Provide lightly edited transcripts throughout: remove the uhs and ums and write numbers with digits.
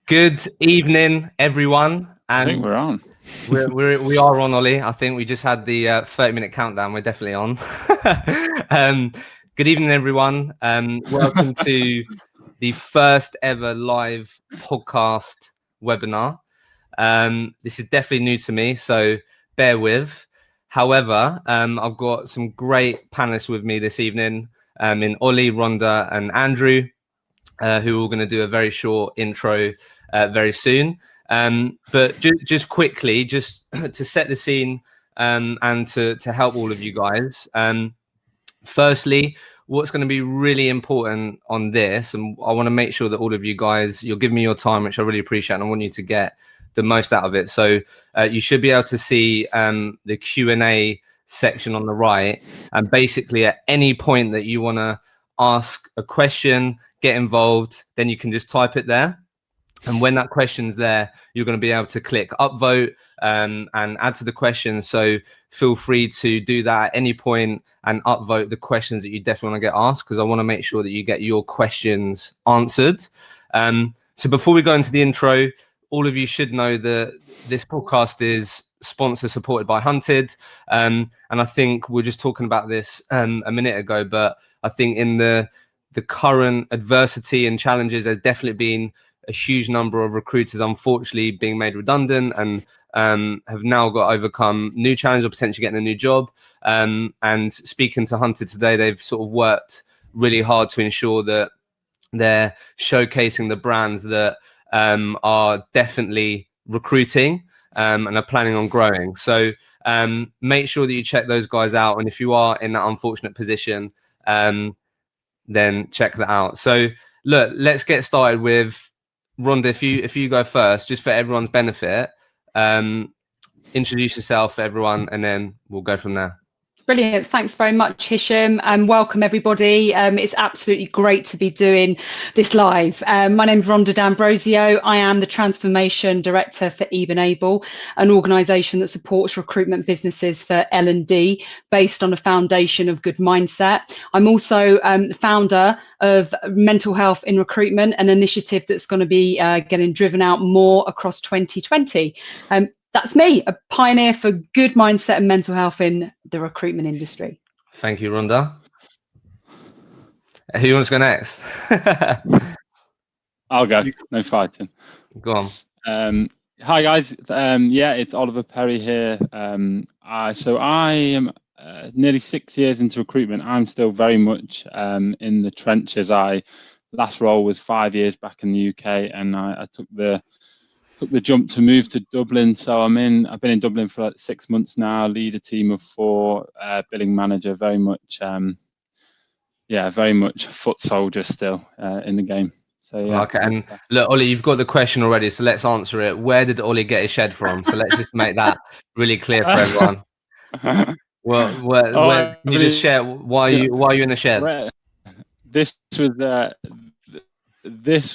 Good evening, everyone. I think we're on. We are on, Ollie. I think we just had the 30-minute countdown. We're definitely on. Good evening, everyone. Welcome to the first ever live podcast webinar. This is definitely new to me, so bear with. However, I've got some great panelists with me this evening in Ollie, Rhonda, and Andrew, who are going to do a very short intro very soon. But just quickly, just to set the scene and to help all of you guys. Firstly, what's going to be really important on this, and I want to make sure that all of you guys, you'll give me your time, which I really appreciate, and I want you to get the most out of it. So you should be able to see the Q&A section on the right, and basically at any point that you want to ask a question, get involved, then you can just type it there. And when that question's there, you're going to be able to click upvote and add to the question. So feel free to do that at any point and upvote the questions that you definitely want to get asked, because I want to make sure that you get your questions answered. So before we go into the intro, all of you should know that this podcast is sponsor supported by Hunted. And I think we were just talking about this a minute ago, but I think in the current adversity and challenges, there's definitely been a huge number of recruiters, unfortunately, being made redundant and have now got to overcome new challenges or potentially getting a new job. And speaking to Hunted today, they've sort of worked really hard to ensure that they're showcasing the brands that are definitely recruiting and are planning on growing. So make sure that you check those guys out. And if you are in that unfortunate position, then check that out. So look, let's get started with Rhonda. If you go first, just for everyone's benefit, introduce yourself, everyone, and then we'll go from there. Brilliant. Thanks very much, Hisham, and welcome everybody. It's absolutely great to be doing this live. My name is Rhonda D'Ambrosio. I am the Transformation Director for Ebenable, an organisation that supports recruitment businesses for L&D based on a foundation of good mindset. I'm also the founder of Mental Health in Recruitment, an initiative that's going to be getting driven out more across 2020. That's me, a pioneer for good mindset and mental health in the recruitment industry. Thank you, Rhonda. Who wants to go next? I'll go. No fighting. Go on. Hi, guys. Yeah, it's Oliver Perry here. So I am nearly 6 years into recruitment. I'm still very much in the trenches. Last role was 5 years back in the UK, and I took the jump to move to Dublin. So I've been in Dublin for like 6 months now, lead a team of 4, billing manager, very much a foot soldier still in the game. So yeah. Okay, and look, Ollie, you've got the question already, so let's answer it. Where did Ollie get his shed from? So let's just make that really clear for everyone. Where can you just share why are you in the shed? This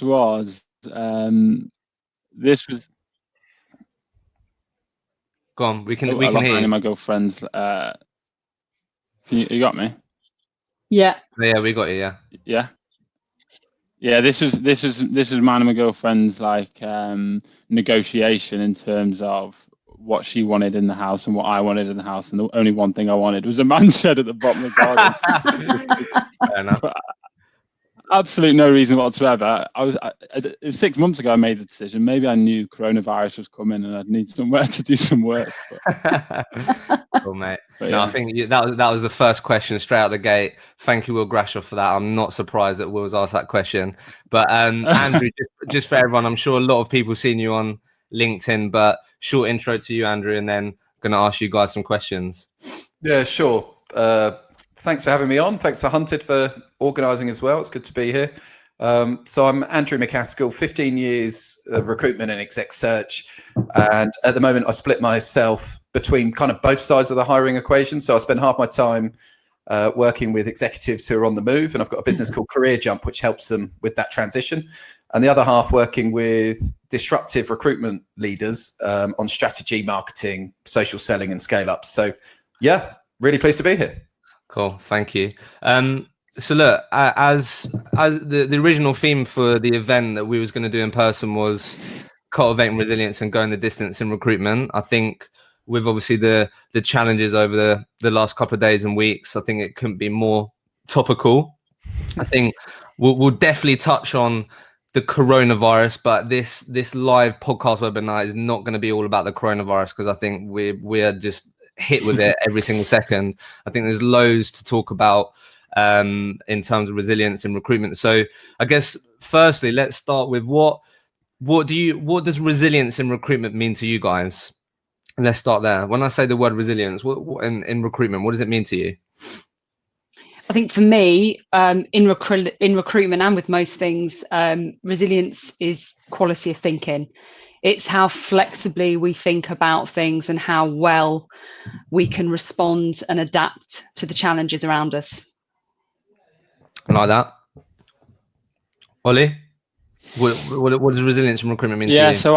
was Go on, we can hear you. My girlfriend's you got me? Yeah, we got you. Yeah, this was mine and my girlfriend's like negotiation in terms of what she wanted in the house and what I wanted in the house, and the only one thing I wanted was a man shed at the bottom of the garden. Fair enough. Absolutely no reason whatsoever. 6 months ago I made the decision. Maybe I knew coronavirus was coming and I'd need somewhere to do some work. Cool, mate. I think that was the first question straight out the gate. Thank you, Will Grashoff, for that. I'm not surprised that Will was asked that question. But Andrew, just for everyone, I'm sure a lot of people seen you on LinkedIn, but short intro to you, Andrew, and then I'm going to ask you guys some questions. Yeah, sure. Thanks for having me on. Thanks for Hunted for organising as well. It's good to be here. So I'm Andrew MacAskill, 15 years of recruitment and exec search. And at the moment, I split myself between kind of both sides of the hiring equation. So I spend half my time working with executives who are on the move. And I've got a business called Career Jump, which helps them with that transition. And the other half working with disruptive recruitment leaders on strategy, marketing, social selling and scale ups. So yeah, really pleased to be here. Cool, thank you. So look, as the original theme for the event that we was going to do in person was cultivating resilience and going the distance in recruitment. I think with obviously the challenges over the last couple of days and weeks, I think it couldn't be more topical. I think we'll definitely touch on the coronavirus, but this live podcast webinar is not going to be all about the coronavirus, because I think we are just hit with it every single second. I think there's loads to talk about in terms of resilience in recruitment. So I guess firstly, let's start with what does resilience in recruitment mean to you guys? Let's start there. When I say the word resilience, what in recruitment, what does it mean to you? I think for me, in recruitment and with most things, resilience is quality of thinking. It's how flexibly we think about things and how well we can respond and adapt to the challenges around us. I like that. Ollie, what does resilience in recruitment mean to you? Yeah, so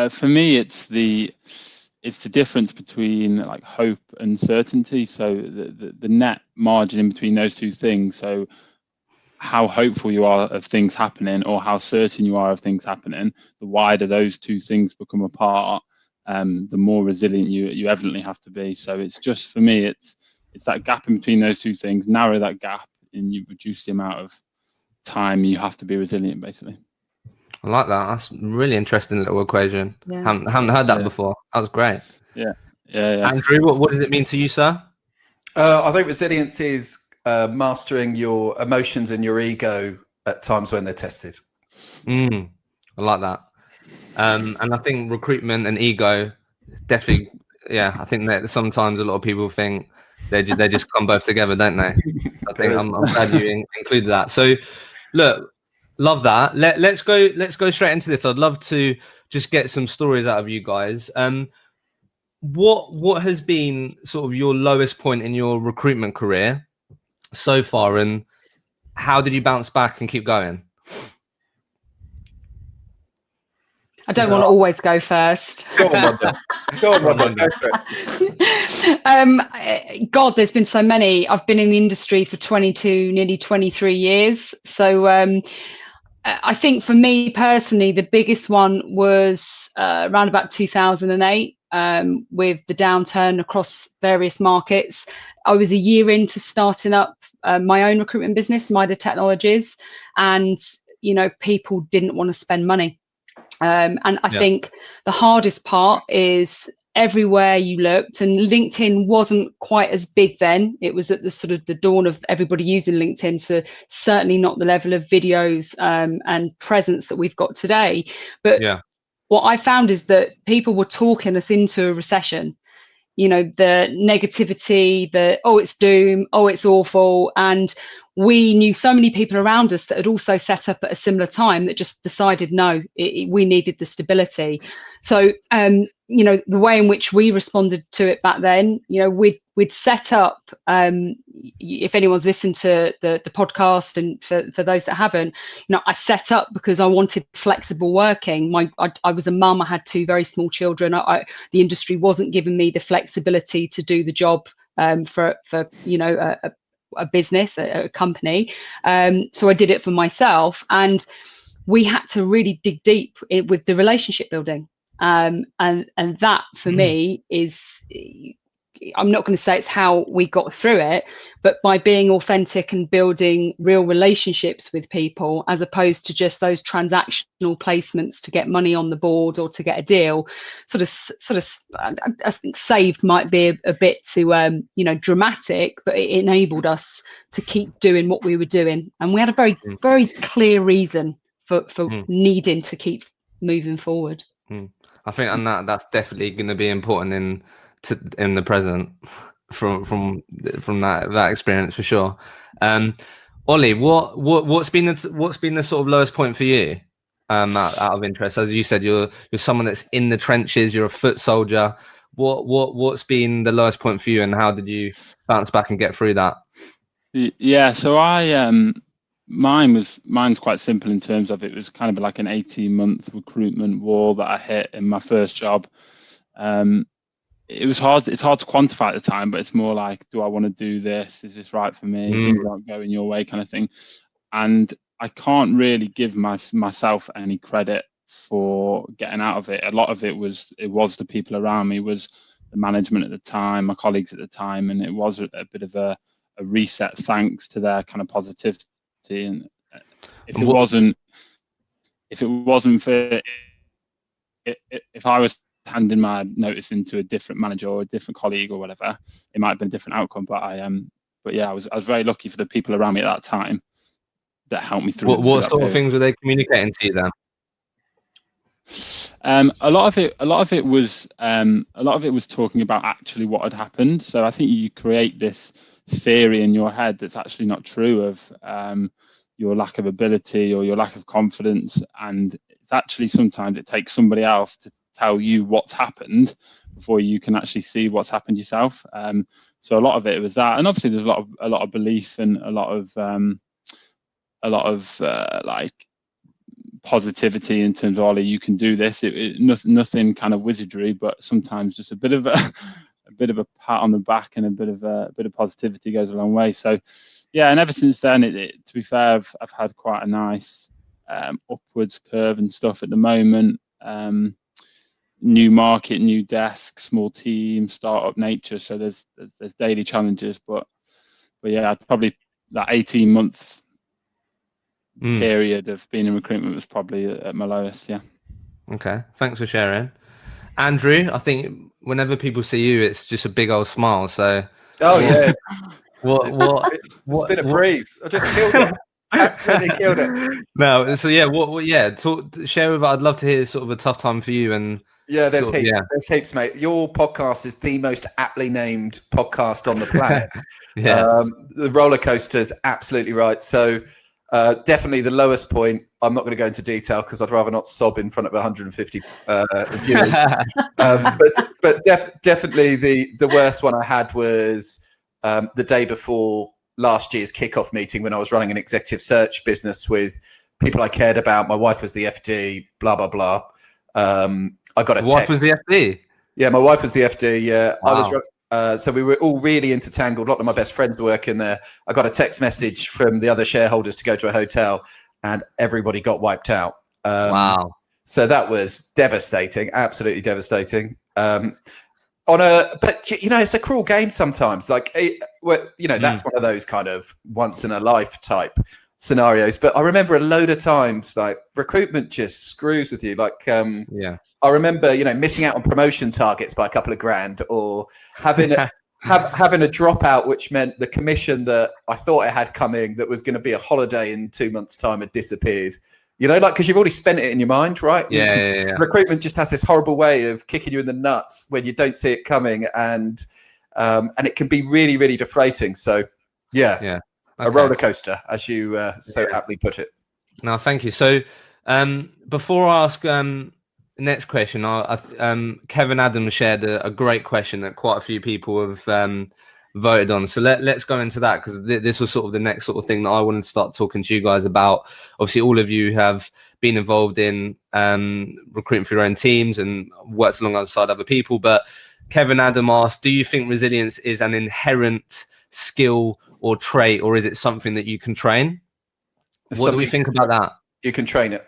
for me, it's the difference between like hope and certainty. So the net margin in between those two things. So how hopeful you are of things happening or how certain you are of things happening, the wider those two things become apart, the more resilient you evidently have to be. So it's just, for me, it's that gap in between those two things. Narrow that gap and you reduce the amount of time you have to be resilient, basically. I like that. That's a really interesting little equation. Yeah. Haven't heard that before. That was great. Yeah. Andrew, what does it mean to you, sir? I think resilience is mastering your emotions and your ego at times when they're tested. I like that. And I think recruitment and ego definitely, I think that sometimes a lot of people think they just come both together, don't they? I think I'm glad you included that. So look, love that. Let's go straight into this. I'd love to just get some stories out of you guys. What has been sort of your lowest point in your recruitment career so far, and how did you bounce back and keep going? I don't want to always go first. Go on, Rhonda. God, there's been so many. I've been in the industry for 22, nearly 23 years. So I think for me personally, the biggest one was around about 2008 with the downturn across various markets. I was a year into starting up my own recruitment business, Mida Technologies, and people didn't want to spend money. And I think the hardest part is everywhere you looked, and LinkedIn wasn't quite as big then. It was at the sort of the dawn of everybody using LinkedIn, so certainly not the level of videos and presence that we've got today. But what I found is that people were talking us into a recession. The negativity, it's doom, it's awful. And we knew so many people around us that had also set up at a similar time that just decided, no, we needed the stability. So, the way in which we responded to it back then, we'd set up, if anyone's listened to the podcast, and for those that haven't, I set up because I wanted flexible working. I was a mum. I had two very small children. The industry wasn't giving me the flexibility to do the job for a business, a company. So I did it for myself, and we had to really dig deep with the relationship building. And that for me is, I'm not going to say it's how we got through it, but by being authentic and building real relationships with people, as opposed to just those transactional placements to get money on the board or to get a deal, sort of I think saved might be a bit too dramatic, but it enabled us to keep doing what we were doing, and we had a very very clear reason for needing to keep moving forward. I think, and that's definitely going to be important in the present from that experience for sure. Ollie, what's been the sort of lowest point for you? Out of interest, as you said, you're someone that's in the trenches. You're a foot soldier. What's been the lowest point for you, and how did you bounce back and get through that? Yeah, so mine's quite simple in terms of, it was kind of like an 18-month recruitment wall that I hit in my first job. it was hard. It's hard to quantify at the time, but it's more like, do I want to do this? Is this right for me? Things aren't going your way, kind of thing. And I can't really give myself any credit for getting out of it. A lot of it was the people around me, was the management at the time, my colleagues at the time, and it was a bit of a reset thanks to their kind of positivity. And if it wasn't for if I was handing my notice into a different manager or a different colleague or whatever, it might have been a different outcome. But yeah, I was very lucky for the people around me at that time that helped me through. What sort of things were they communicating to you then? A lot of it was talking about actually what had happened. So I think you create this theory in your head that's actually not true of your lack of ability or your lack of confidence, and it's actually sometimes it takes somebody else to tell you what's happened before you can actually see what's happened yourself. So a lot of it was that, and obviously there's a lot of belief and a lot of like positivity in terms of, Ollie, you can do this. Nothing kind of wizardry, but sometimes just a bit of a pat on the back and a bit of positivity goes a long way. So yeah, and ever since then, to be fair, I've had quite a nice upwards curve and stuff at the moment. New market, new desk, small team, startup nature. So there's daily challenges, but yeah, probably that 18-month period of being in recruitment was probably at my lowest. Yeah. Okay, thanks for sharing, Andrew. I think whenever people see you, it's just a big old smile. So yeah, it's been a breeze. I just killed it. Absolutely killed it. No, so yeah, share with us. I'd love to hear sort of a tough time for you. And yeah, there's heaps, mate. Your podcast is the most aptly named podcast on the planet. The roller coaster is absolutely right. So definitely the lowest point. I'm not going to go into detail because I'd rather not sob in front of 150 viewers. But definitely the worst one I had was the day before last year's kickoff meeting when I was running an executive search business with people I cared about. My wife was the FD, blah, blah, blah. I got a text. Wife was the FD? Yeah, my wife was the FD. Yeah. Wow. So we were all really intertangled. A lot of my best friends were working there. I got a text message from the other shareholders to go to a hotel and everybody got wiped out. Wow. So that was devastating, absolutely devastating. But you know, it's a cruel game sometimes. Like, that's one of those kind of once in a life type scenarios. But I remember a load of times, like, recruitment just screws with you. Like, I remember, missing out on promotion targets by a couple of grand, or having having a dropout, which meant the commission that I thought I had coming, that was going to be a holiday in 2 months' time, had disappeared. Because you've already spent it in your mind, right? Yeah. Recruitment just has this horrible way of kicking you in the nuts when you don't see it coming, and it can be really, really deflating. So, okay. A roller coaster, as you so aptly put it. No, thank you. So, before I ask next question, Kevin Adams shared a great question that quite a few people have voted on. So let's go into that, because this was sort of the next sort of thing that I wanted to start talking to you guys about. Obviously, all of you have been involved in recruiting for your own teams and worked alongside other people. But Kevin Adam asked, do you think resilience is an inherent skill or trait, or is it something that you can train? What do we think about that? You can train it.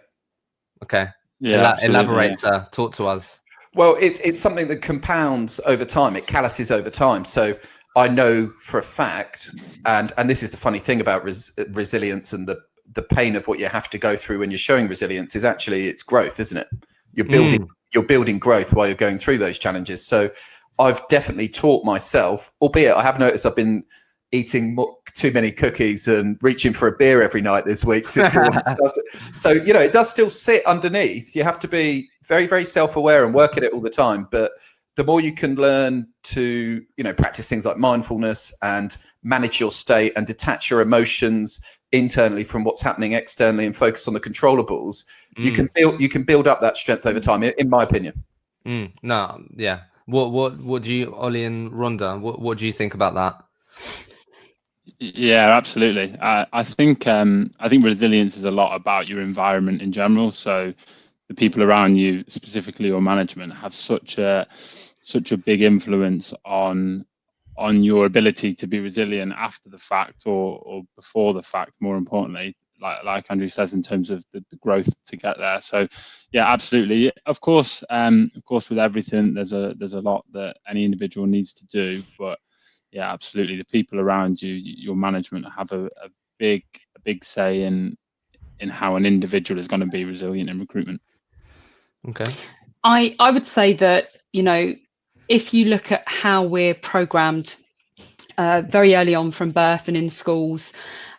Okay. Yeah. Elaborate, sir. Talk to us. Well, it's something that compounds over time. It calluses over time. So I know for a fact, and this is the funny thing about resilience and the pain of what you have to go through when you're showing resilience, is actually it's growth, isn't it? You're building growth while you're going through those challenges. So I've definitely taught myself, albeit I have noticed I've been eating too many cookies and reaching for a beer every night this week. So it does still sit underneath. You have to be very, very self-aware and work at it all the time. But the more you can learn to, practice things like mindfulness and manage your state and detach your emotions internally from what's happening externally and focus on the controllables, you can build up that strength over time, in my opinion. No, yeah. What do you, Ollie and Rhonda, what do you think about that? Yeah, absolutely. I think resilience is a lot about your environment in general. So the people around you, specifically your management, have such a such a big influence on your ability to be resilient after the fact or before the fact, more importantly, like Andrew says, in terms of the growth to get there. So yeah, absolutely. Of course, with everything, there's a lot that any individual needs to do, but yeah, absolutely, the people around you, your management, have a big say in how an individual is going to be resilient in recruitment. Okay. I would say that, if you look at how we're programmed very early on from birth and in schools,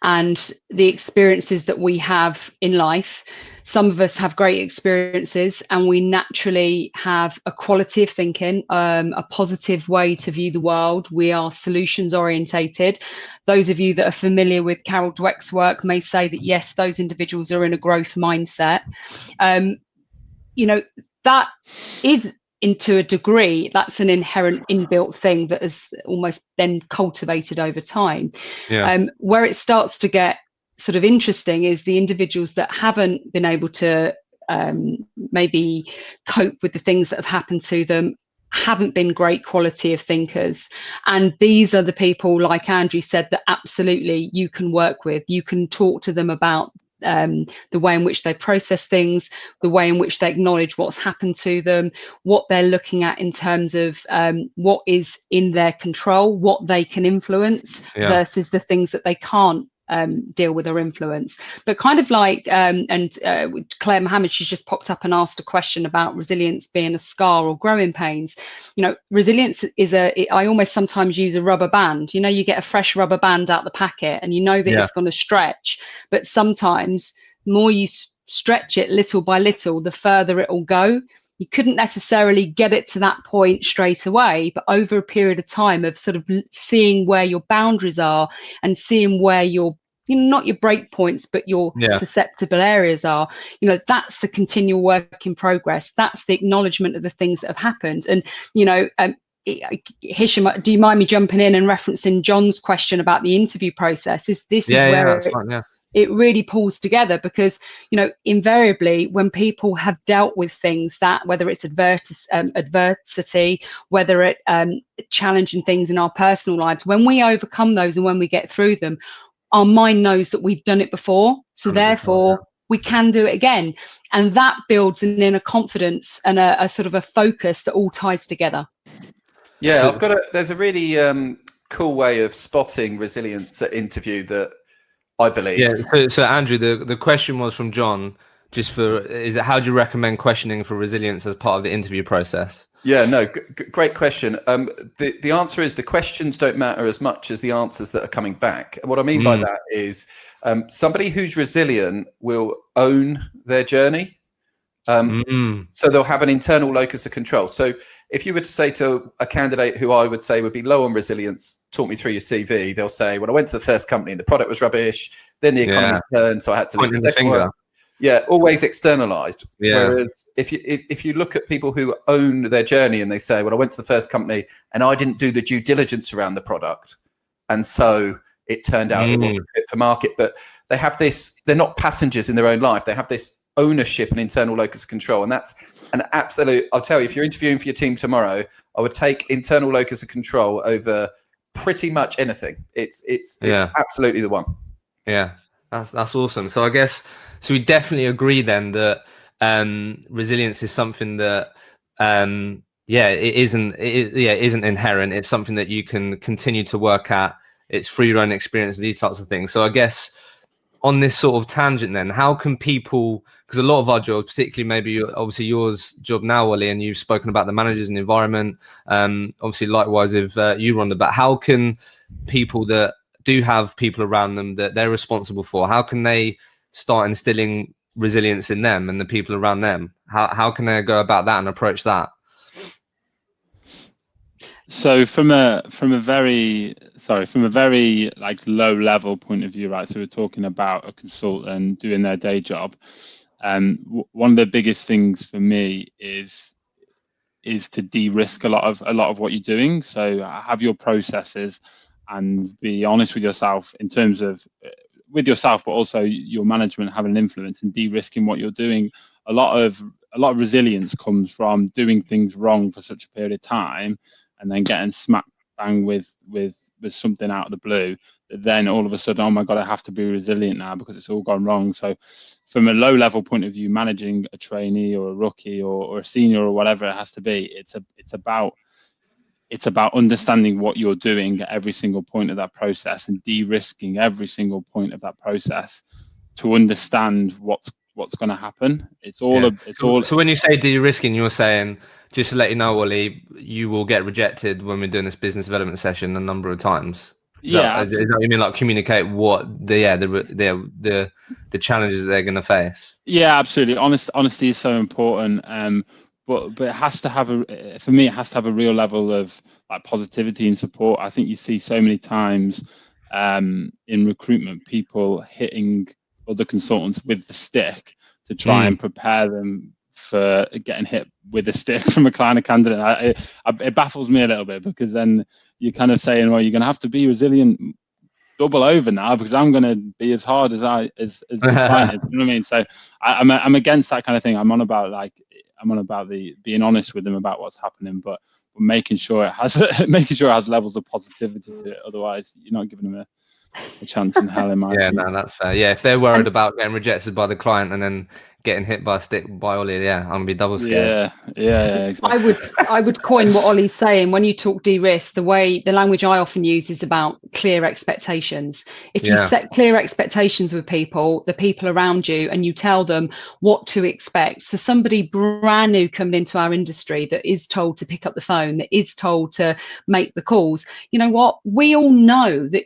and the experiences that we have in life, some of us have great experiences and we naturally have a quality of thinking, a positive way to view the world. We are solutions orientated. Those of you that are familiar with Carol Dweck's work may say that, yes, those individuals are in a growth mindset. That is, into a degree, that's an inherent inbuilt thing that has almost then cultivated over time. Yeah. Where it starts to get sort of interesting is the individuals that haven't been able to maybe cope with the things that have happened to them, haven't been great quality of thinkers. And these are the people, like Andrew said, that absolutely you can work with. You can talk to them about the way in which they process things, the way in which they acknowledge what's happened to them, what they're looking at in terms of what is in their control, what they can influence versus the things that they can't deal with or influence. But kind of like, Claire Mohammed, she's just popped up and asked a question about resilience being a scar or growing pains. Resilience is I almost sometimes use a rubber band. You get a fresh rubber band out the packet and that it's going to stretch, but sometimes the more you stretch it little by little, the further it will go. You couldn't necessarily get it to that point straight away, but over a period of time of sort of seeing where your boundaries are and seeing where your, not your break points, but your susceptible areas are, that's the continual work in progress. That's the acknowledgement of the things that have happened. And, Hisham, do you mind me jumping in and referencing John's question about the interview process? This is where it really pulls together, because invariably when people have dealt with things, that whether it's adversity, whether it challenging things in our personal lives, when we overcome those and when we get through them, our mind knows that we've done it before, so therefore we can do it again, and that builds an inner confidence and a sort of a focus that all ties together. There's a really cool way of spotting resilience at interview that I believe. Yeah. So Andrew, the question was from John, how do you recommend questioning for resilience as part of the interview process? Yeah, no, great question. The answer is the questions don't matter as much as the answers that are coming back. And what I mean by that is somebody who's resilient will own their journey. So they'll have an internal locus of control. So if you were to say to a candidate who I would say would be low on resilience, talk me through your CV, they'll say, well, I went to the first company and the product was rubbish. Then the economy turned, so I had to leave the second one. Yeah, always externalized. Yeah. Whereas if you look at people who own their journey and they say, well, I went to the first company and I didn't do the due diligence around the product, and so it turned out it wasn't fit for market. But they have this, they're not passengers in their own life. They have this ownership and internal locus of control. And that's an absolute, I'll tell you, if you're interviewing for your team tomorrow, I would take internal locus of control over pretty much anything. It's absolutely the one. Yeah, that's awesome. So I guess, so we definitely agree then that resilience is something that it isn't inherent. It's something that you can continue to work at. It's through your own experience, these types of things. So I guess on this sort of tangent then, how can people, because a lot of our jobs, particularly maybe obviously yours job now, Wally, and you've spoken about the managers and the environment, obviously likewise with you, Rhonda, but how can people that do have people around them that they're responsible for, how can they start instilling resilience in them and the people around them? How can they go about that and approach that? So from a very like low level point of view, right? So we're talking about a consultant doing their day job. One of the biggest things for me is to de-risk a lot of what you're doing. So have your processes and be honest with yourself in terms of with yourself, but also your management having an influence in de-risking what you're doing. A lot of a lot of resilience comes from doing things wrong for such a period of time, and then getting smack bang with something out of the blue. Then all of a sudden, oh my God, I have to be resilient now because it's all gone wrong. So from a low level point of view, managing a trainee or a rookie or a senior or whatever it has to be, it's about understanding what you're doing at every single point of that process and de-risking every single point of that process to understand what's going to happen. So when you say de-risking, you're saying, just to let you know, Ollie, you will get rejected when we're doing this business development session a number of times. Is that what you mean? Like communicate what the challenges they're going to face. Yeah, absolutely. Honesty is so important. But it has to have for me, it has to have a real level of like positivity and support. I think you see so many times in recruitment, people hitting other consultants with the stick to try and prepare them for getting hit with a stick from a client or candidate. It baffles me a little bit, because then you're kind of saying, well, you're going to have to be resilient double over now because I'm going to be as hard as the client is. You know what I mean? So I'm against that kind of thing. I'm on about the being honest with them about what's happening, but making sure it has levels of positivity to it. Otherwise, you're not giving them a chance in hell, in my opinion. No, that's fair. Yeah, if they're worried about getting rejected by the client and then getting hit by a stick by Ollie, I'm gonna be double scared. Yeah, exactly. I would coin what Ollie's saying. When you talk de-risk, the language I often use is about clear expectations. If you set clear expectations with people, the people around you, and you tell them what to expect. So somebody brand new coming into our industry that is told to pick up the phone, that is told to make the calls. You know what? We all know that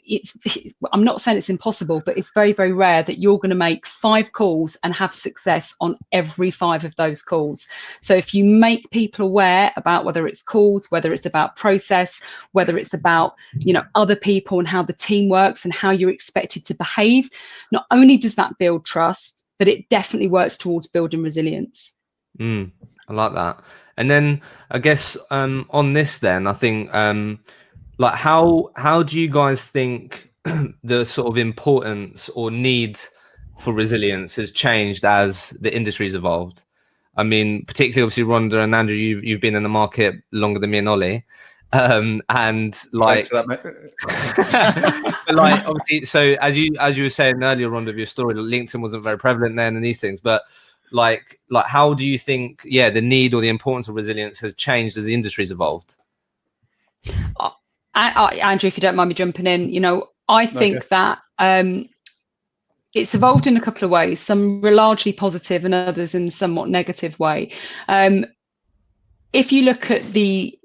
I'm not saying it's impossible, but it's very, very rare that you're going to make 5 calls and have success on every 5 of those calls. So if you make people aware about whether it's calls, whether it's about process, whether it's about, other people and how the team works and how you're expected to behave, not only does that build trust, but it definitely works towards building resilience. I like that. And then I guess on this, then I think like how do you guys think the sort of importance or need for resilience has changed as the industry's evolved? I mean, particularly obviously Rhonda and Andrew, you've been in the market longer than me and Ollie, and like, but like obviously, so as you were saying earlier, Rhonda, of your story, LinkedIn wasn't very prevalent then and these things, but like how do you think the need or the importance of resilience has changed as the industry's evolved? Andrew, if you don't mind me jumping in, I think that it's evolved in a couple of ways. Some were largely positive and others in a somewhat negative way. If you look at the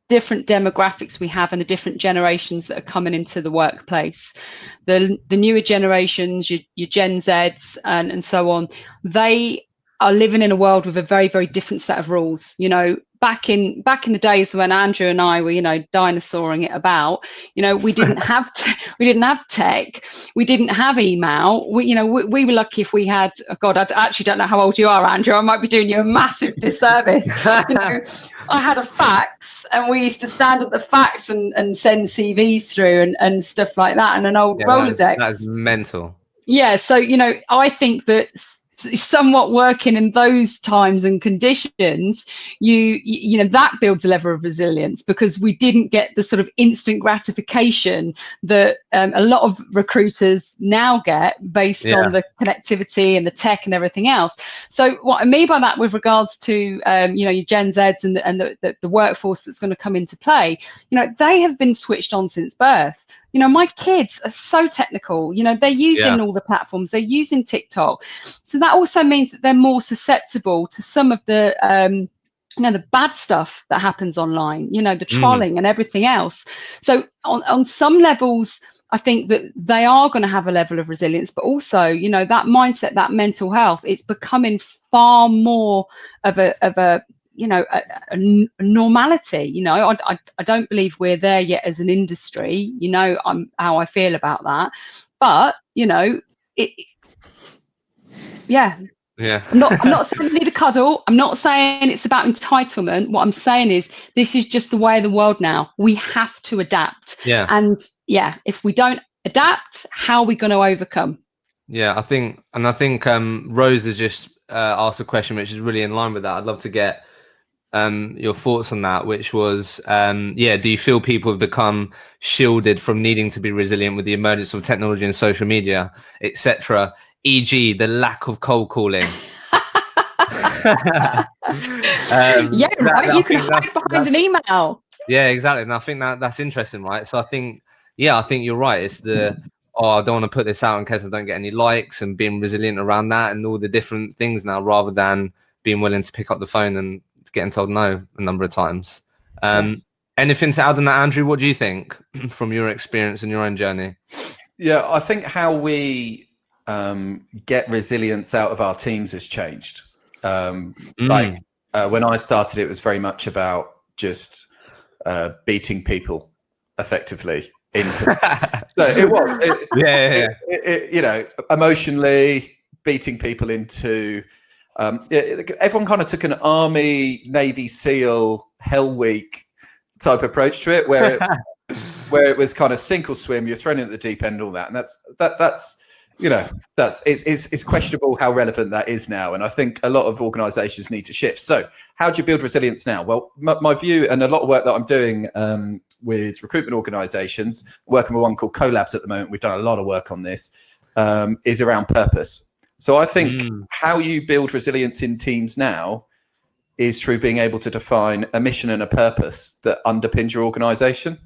different demographics we have and the different generations that are coming into the workplace, the newer generations, your Gen Zs and so on, they are living in a world with a very, very different set of rules. Back in the days when Andrew and I were, dinosauring it about, we didn't have tech, we didn't have email. We were lucky if we had. Oh God, I actually don't know how old you are, Andrew. I might be doing you a massive disservice. I had a fax, and we used to stand at the fax and send CVs through and stuff like that, and an old Rolodex. That's mental. Yeah, so I think that somewhat working in those times and conditions, that builds a level of resilience, because we didn't get the sort of instant gratification that a lot of recruiters now get based on the connectivity and the tech and everything else. So what I mean by that, with regards to your Gen Zs and the workforce that's going to come into play, they have been switched on since birth. My kids are so technical. They're using all the platforms. They're using TikTok. So that also means that they're more susceptible to some of the, the bad stuff that happens online, the trolling and everything else. So on some levels, I think that they are going to have a level of resilience, but also, that mindset, that mental health, it's becoming far more of a normality. I don't believe we're there yet as an industry. I'm how I feel about that, but I'm not saying you need a cuddle. I'm not saying it's about entitlement. What I'm saying is this is just the way of the world now. We have to adapt. And if we don't adapt, how are we going to overcome? I think Rose has just asked a question which is really in line with that. I'd love to get your thoughts on that, which was, do you feel people have become shielded from needing to be resilient with the emergence of technology and social media, etc., e.g. the lack of cold calling? You can hide behind an email. Yeah, exactly. And I think that's interesting, right? So I think you're right. It's I don't want to put this out in case I don't get any likes, and being resilient around that and all the different things now, rather than being willing to pick up the phone and getting told no a number of times. Anything to add on that, Andrew? What do you think from your experience and your own journey? Yeah, I think how we get resilience out of our teams has changed. When I started, it was very much about just beating people effectively into. No, it was. Emotionally beating people into. Everyone kind of took an Army, Navy SEAL, Hell Week type approach to it, where it was kind of sink or swim. You're thrown into the deep end, all that, and it's questionable how relevant that is now. And I think a lot of organisations need to shift. So, how do you build resilience now? Well, my view, and a lot of work that I'm doing with recruitment organisations, working with one called Collabs at the moment. We've done a lot of work on this. Is around purpose. So I think how you build resilience in teams now is through being able to define a mission and a purpose that underpins your organisation,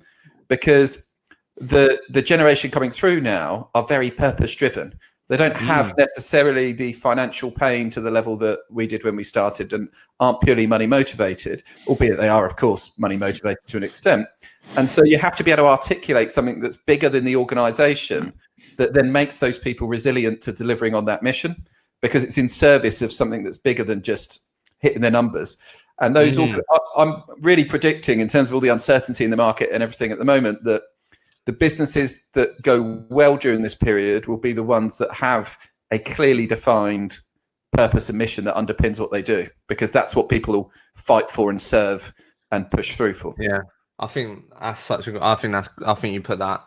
because the generation coming through now are very purpose driven. They don't have necessarily the financial pain to the level that we did when we started, and aren't purely money motivated, albeit they are, of course, money motivated to an extent. And so you have to be able to articulate something that's bigger than the organisation, that then makes those people resilient to delivering on that mission, because it's in service of something that's bigger than just hitting their numbers. And those I'm really predicting, in terms of all the uncertainty in the market and everything at the moment, that the businesses that go well during this period will be the ones that have a clearly defined purpose and mission that underpins what they do, because that's what people will fight for and serve and push through for. Yeah, I think that's I think you put that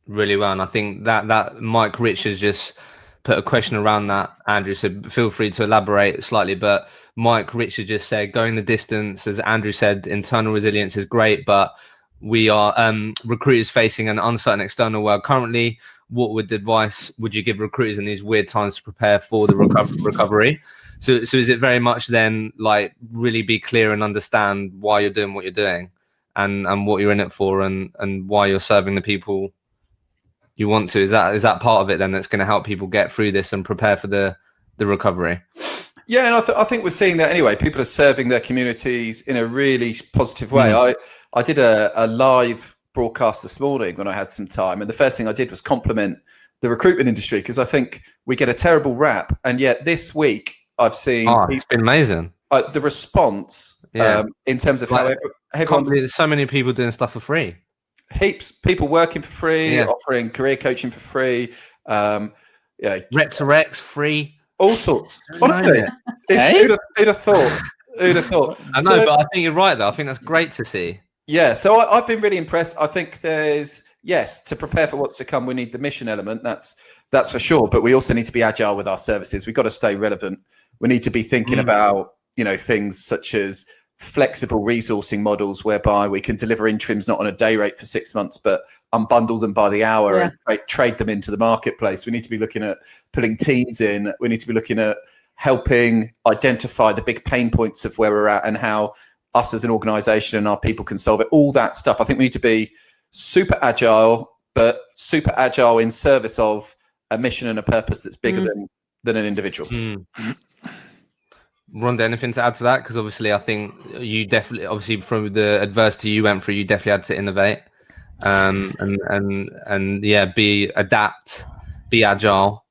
really well, and I think that Mike Richards just put a question around that, Andrew, so feel free to elaborate slightly. But Mike Richards just said, going the distance, as Andrew said, internal resilience is great, but we are recruiters facing an uncertain external world currently. What advice would you give recruiters in these weird times to prepare for the recovery? So is it very much then like really be clear and understand why you're doing what you're doing, and what you're in it for, and why you're serving the people you want to? Is that part of it then that's going to help people get through this and prepare for the recovery? Yeah, and I think we're seeing that anyway. People are serving their communities in a really positive way. I did a live broadcast this morning when I had some time, and the first thing I did was compliment the recruitment industry, because I think we get a terrible rap, and yet this week I've seen it's been amazing, the response in terms of how there's so many people doing stuff for free. Heaps people working for free, offering career coaching for free, rep to Rex free, all sorts. Honestly, who'd have thought? I know, but I think you're right though. I think that's great to see. Yeah, so I've been really impressed. I think there's to prepare for what's to come, we need the mission element. That's for sure. But we also need to be agile with our services. We've got to stay relevant. We need to be thinking about things such as flexible resourcing models, whereby we can deliver interims not on a day rate for 6 months, but unbundle them by the hour and trade them into the marketplace. We need to be looking at pulling teams in. We need to be looking at helping identify the big pain points of where we're at and how us as an organisation and our people can solve it. All that stuff. I think we need to be super agile, but super agile in service of a mission and a purpose that's bigger than an individual. Rhonda, anything to add to that? Because obviously I think you definitely, obviously from the adversity you went through, you definitely had to innovate and adapt, be agile.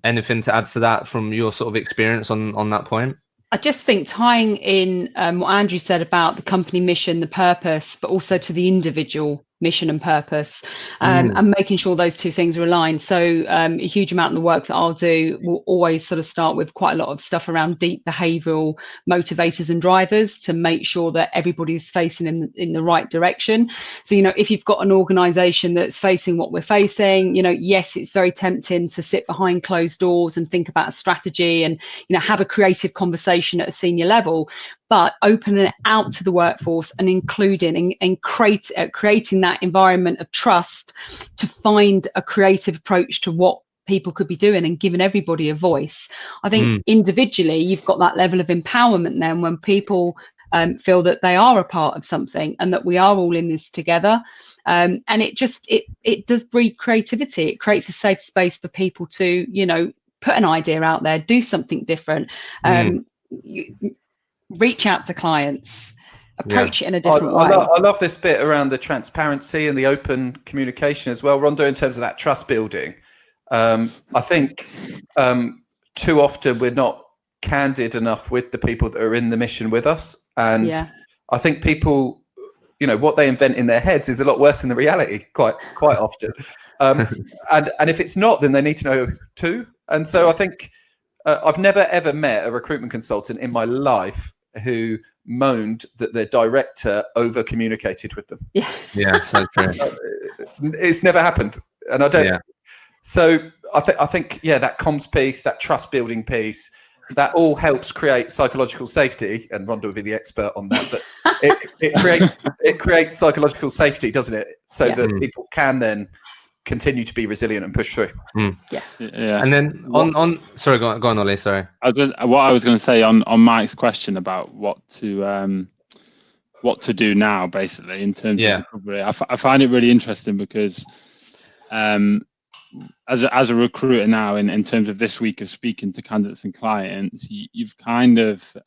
Anything to add to that from your sort of experience on that point? I just think tying in what Andrew said about the company mission, the purpose, but also to the individual mission and purpose, and making sure those two things are aligned. So a huge amount of the work that I'll do will always sort of start with quite a lot of stuff around deep behavioural motivators and drivers to make sure that everybody's facing in the right direction. So, you know, if you've got an organisation that's facing what we're facing, you know, yes, it's very tempting to sit behind closed doors and think about a strategy and, you know, have a creative conversation at a senior level, but opening it out to the workforce and including and creating that environment of trust to find a creative approach to what people could be doing and giving everybody a voice. I think individually you've got that level of empowerment then when people feel that they are a part of something and that we are all in this together. And it does breed creativity. It creates a safe space for people to, you know, put an idea out there, do something different. Reach out to clients, approach it in a different way. I love this bit around the transparency and the open communication as well, Rhonda, in terms of that trust building. I think too often we're not candid enough with the people that are in the mission with us. And I think people, you know, what they invent in their heads is a lot worse than the reality quite often. And if it's not, then they need to know too. And so I think I've never, ever met a recruitment consultant in my life who moaned that their director over communicated with them. Yeah, so true. It's never happened. And I don't. So I think that comms piece, that trust building piece, that all helps create psychological safety. And Rhonda would be the expert on that, but it creates psychological safety, doesn't it? So that people can then continue to be resilient and push through. Yeah. And then on sorry, go on, Ollie. Sorry. What I was going to say on Mike's question about what to do now, basically in terms of recovery, I find it really interesting because as a recruiter now, in terms of this week of speaking to candidates and clients, you've kind of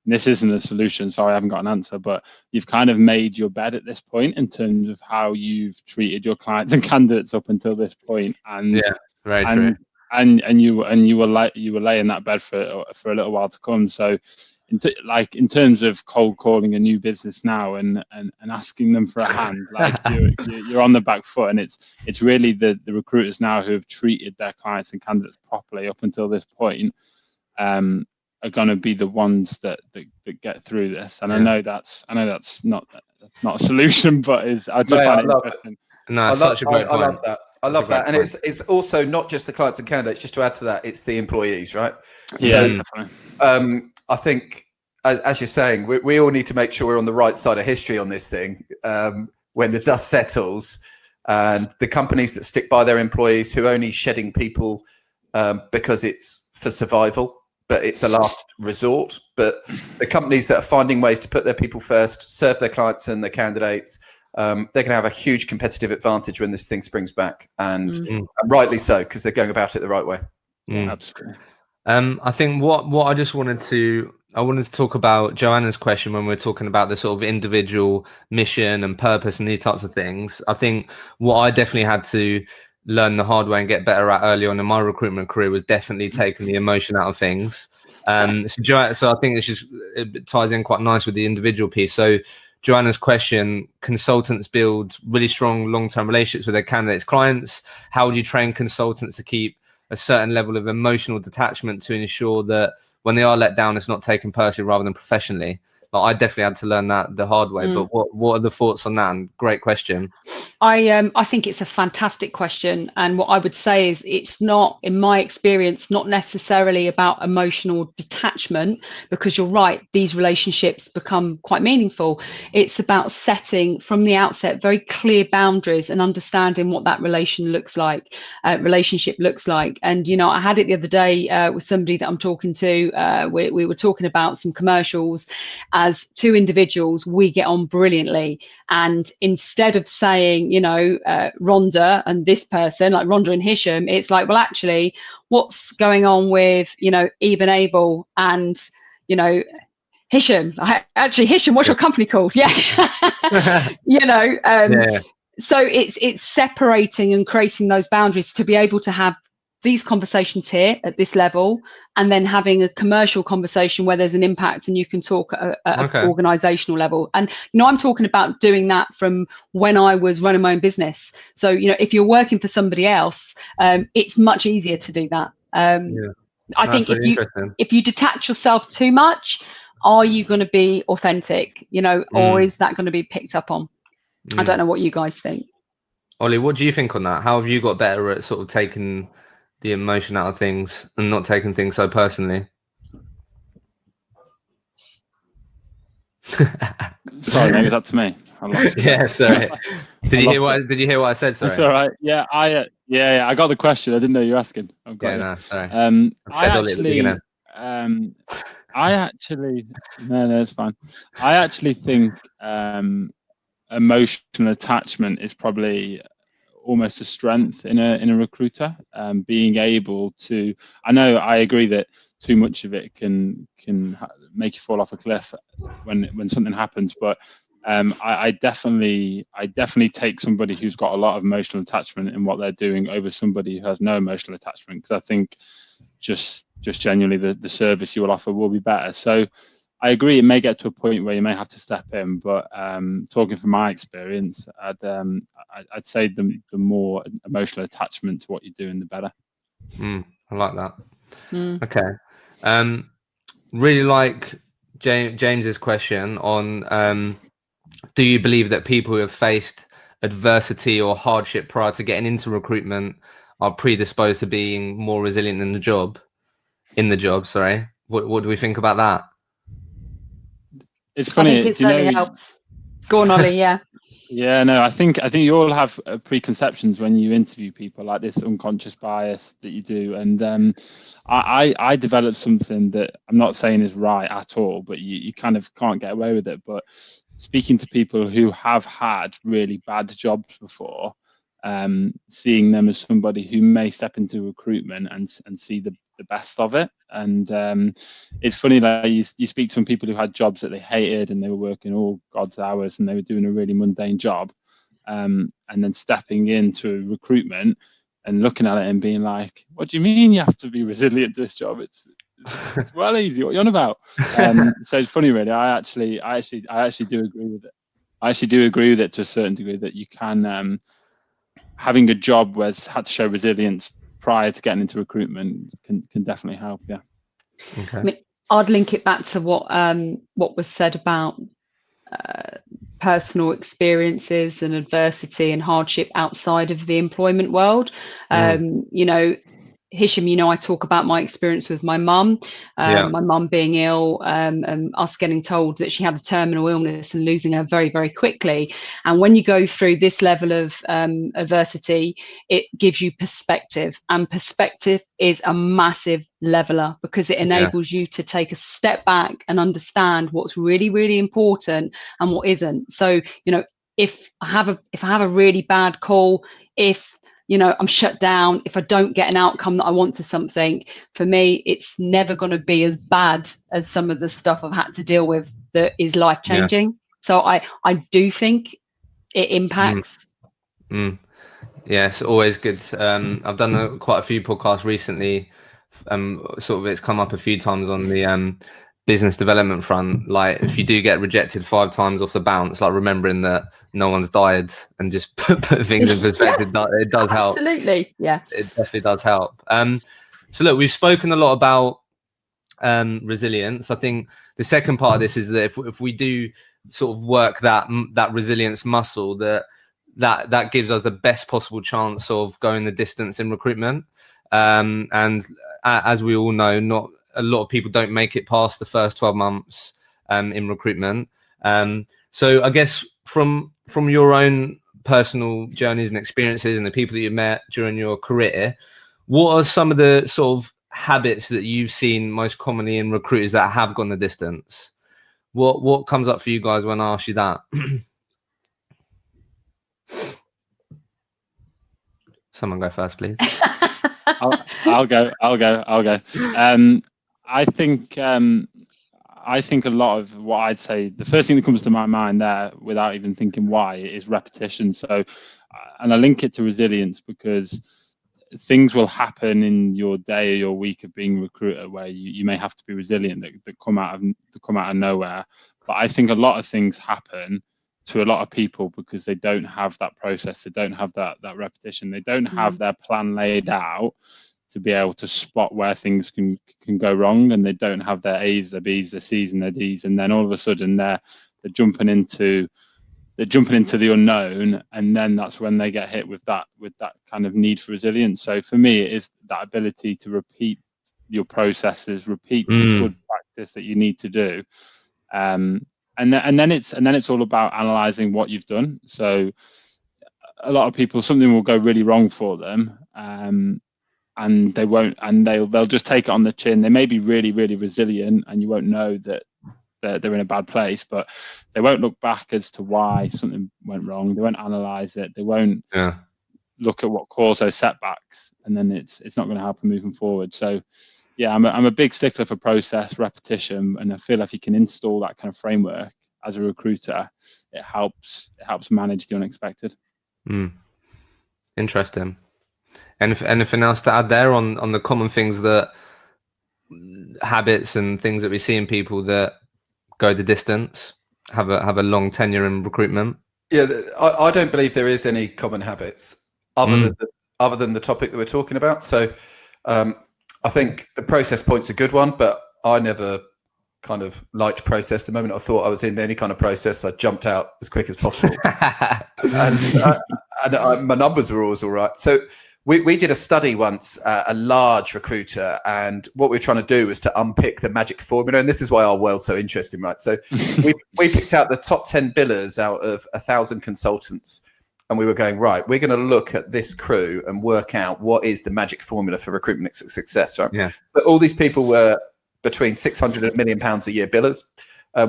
this isn't a solution, sorry, I haven't got an answer, but you've kind of made your bed at this point in terms of how you've treated your clients and candidates up until this point. And very true. And you were laying that bed for a little while to come. So in terms of cold calling a new business now and asking them for a hand, like you're on the back foot, and it's really the recruiters now who have treated their clients and candidates properly up until this point are going to be the ones that get through this. And I know that's not a solution, but I just find it interesting. No, such a great point. I love that. And it's also not just the clients and candidates, just to add to that, it's the employees, right? Yeah, so, I think, as you're saying, we all need to make sure we're on the right side of history on this thing when the dust settles, and the companies that stick by their employees who are only shedding people because it's for survival, but it's a last resort. But the companies that are finding ways to put their people first, serve their clients and their candidates, they're going to have a huge competitive advantage when this thing springs back, and rightly so, because they're going about it the right way. Absolutely. I think what I just wanted to talk about Joanna's question when we're talking about the sort of individual mission and purpose and these types of things. I think what I definitely had to learn the hard way and get better at early on in my recruitment career was definitely taking the emotion out of things. So I think it ties in quite nice with the individual piece. So Joanna's question, consultants build really strong long-term relationships with their candidates, clients. How would you train consultants to keep a certain level of emotional detachment to ensure that when they are let down, it's not taken personally rather than professionally? Like, I definitely had to learn that the hard way. But what are the thoughts on that? And great question. I think it's a fantastic question, and what I would say is it's not, in my experience, not necessarily about emotional detachment, because you're right, these relationships become quite meaningful. It's about setting from the outset very clear boundaries and understanding what that relationship looks like. And you know, I had it the other day with somebody that I'm talking to. We were talking about some commercials. As two individuals, we get on brilliantly, and instead of saying, you know, Rhonda and this person, like Rhonda and Hisham, it's like, well, actually, what's going on with, you know, Eben Abel and, you know, Hisham? Actually, Hisham, what's your company called? Yeah. You know, so it's separating and creating those boundaries to be able to have these conversations here at this level, and then having a commercial conversation where there's an impact and you can talk at an organizational level. And, I'm talking about doing that from when I was running my own business. So, if you're working for somebody else, it's much easier to do that. I think if you detach yourself too much, are you going to be authentic, or is that going to be picked up on? I don't know what you guys think. Ollie, what do you think on that? How have you got better at sort of taking the emotion out of things and not taking things so personally? Sorry, maybe that's me. Yeah, sorry. Did you hear what I said? Sorry. That's all right. Yeah, I got the question. I didn't know you were asking. No, sorry. No, it's fine. I actually think emotional attachment is probably almost a strength in a recruiter. Being able to, I agree that too much of it can make you fall off a cliff when something happens, but I definitely take somebody who's got a lot of emotional attachment in what they're doing over somebody who has no emotional attachment, because I think just genuinely the service you will offer will be better. So I agree, it may get to a point where you may have to step in, but talking from my experience, I'd say the more emotional attachment to what you're doing, the better. I like that. Okay. Really like James's question on do you believe that people who have faced adversity or hardship prior to getting into recruitment are predisposed to being more resilient in the job? Sorry. What do we think about that? It's funny. I think it certainly helps. Go on, Ollie. Yeah. Yeah, no, I think you all have preconceptions when you interview people, like this unconscious bias that you do. And I developed something that I'm not saying is right at all, but you kind of can't get away with it. But speaking to people who have had really bad jobs before, seeing them as somebody who may step into recruitment and see the best of it. And it's funny, like you speak to some people who had jobs that they hated and they were working all God's hours and they were doing a really mundane job, and then stepping into recruitment and looking at it and being like, what do you mean you have to be resilient to this job? It's well easy. What are you on about? So it's funny, really. I actually do agree with it. I actually do agree with it to a certain degree, that you can having a job where it's had to show resilience prior to getting into recruitment can definitely help. Yeah. Okay. I mean, I'd link it back to what was said about personal experiences and adversity and hardship outside of the employment world. Hisham, I talk about my experience with my mum, my mum being ill, and us getting told that she had a terminal illness and losing her very, very quickly. And when you go through this level of adversity, it gives you perspective, and perspective is a massive leveler, because it enables you to take a step back and understand what's really, really important and what isn't. So, if I have a really bad call, if I'm shut down, if I don't get an outcome that I want to something, for me, it's never going to be as bad as some of the stuff I've had to deal with that is life-changing. So I do think it impacts. Yeah, it's always good. I've done quite a few podcasts recently. Sort of it's come up a few times on the business development front. Like, if you do get rejected 5 times off the bounce, like remembering that no one's died and just put things in perspective, it does help. Absolutely, yeah. It definitely does help. So look, we've spoken a lot about resilience. I think the second part of this is that if we do sort of work that resilience muscle, that gives us the best possible chance of going the distance in recruitment. And as we all know, not a lot of people don't make it past the first 12 months in recruitment. So I guess from your own personal journeys and experiences and the people that you met during your career, what are some of the sort of habits that you've seen most commonly in recruiters that have gone the distance? What comes up for you guys when I ask you that? Someone go first, please. I'll go. I think a lot of what I'd say, the first thing that comes to my mind there, without even thinking why, is repetition. So, and I link it to resilience, because things will happen in your day or your week of being a recruiter where you may have to be resilient that come out of nowhere. But I think a lot of things happen to a lot of people because they don't have that process, they don't have that repetition, they don't have their plan laid out to be able to spot where things can go wrong, and they don't have their A's, their B's, their C's, and their D's, and then all of a sudden they're jumping into the unknown, and then that's when they get hit with that kind of need for resilience. So for me, it is that ability to repeat your processes, repeat the good practice that you need to do, and then it's all about analysing what you've done. So a lot of people, something will go really wrong for them, and they'll just take it on the chin. They may be really, really resilient, and you won't know that they're in a bad place, but they won't look back as to why something went wrong. They won't analyze it. They won't look at what caused those setbacks, and then it's not going to help them moving forward. So yeah, I'm a big stickler for process, repetition, and I feel like if you can install that kind of framework as a recruiter, it helps manage the unexpected. Interesting. And if anything else to add there on the common things, that habits and things that we see in people that go the distance, have a long tenure in recruitment? Yeah, I don't believe there is any common habits other than the topic that we're talking about. So I think the process point's a good one, but I never kind of liked process. The moment I thought I was in any kind of process, I jumped out as quick as possible. and my numbers were always all right. So we did a study once, a large recruiter, and what we were trying to do was to unpick the magic formula. And this is why our world's so interesting, right? So we picked out the top 10 billers out of 1,000 consultants. And we were going, right, we're going to look at this crew and work out what is the magic formula for recruitment success, right? Yeah. So all these people were between 600 and £1 million a year billers.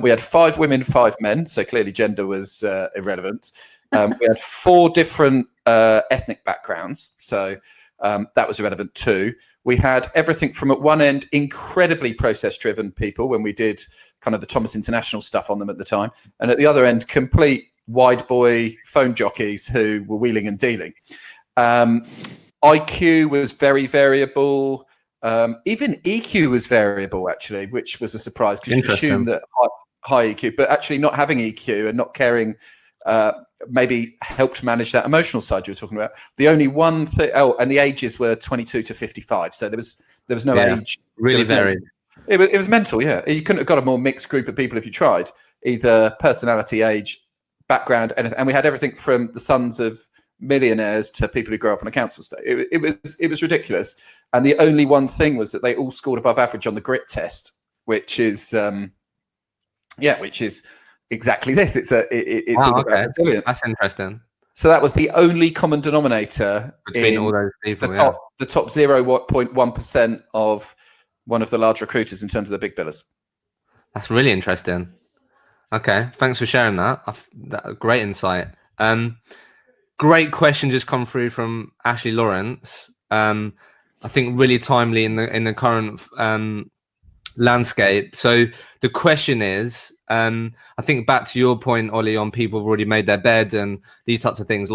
We had 5 women, 5 men. So clearly gender was irrelevant. We had 4 different ethnic backgrounds. So that was irrelevant too. We had everything from, at one end, incredibly process-driven people when we did kind of the Thomas International stuff on them at the time. And at the other end, complete wide boy phone jockeys who were wheeling and dealing. IQ was very variable. Even EQ was variable, actually, which was a surprise because you assume that high EQ, but actually not having EQ and not caring maybe helped manage that emotional side you were talking about. The only one thing, and the ages were 22 to 55, so there was no age. Really varied. It was mental, yeah. You couldn't have got a more mixed group of people if you tried, either personality, age, background, and we had everything from the sons of millionaires to people who grew up on a council estate. It was ridiculous, and the only one thing was that they all scored above average on the grit test, which is exactly this. It's all about resilience. That's interesting. So that was the only common denominator between all those people. The top 0.1% of one of the large recruiters in terms of the big billers. That's really interesting. Okay, thanks for sharing that. Great insight. Great question just come through from Ashley Lawrence. I think really timely in the current landscape. So the question is, I think back to your point, Ollie, on people who've already made their bed and these types of things.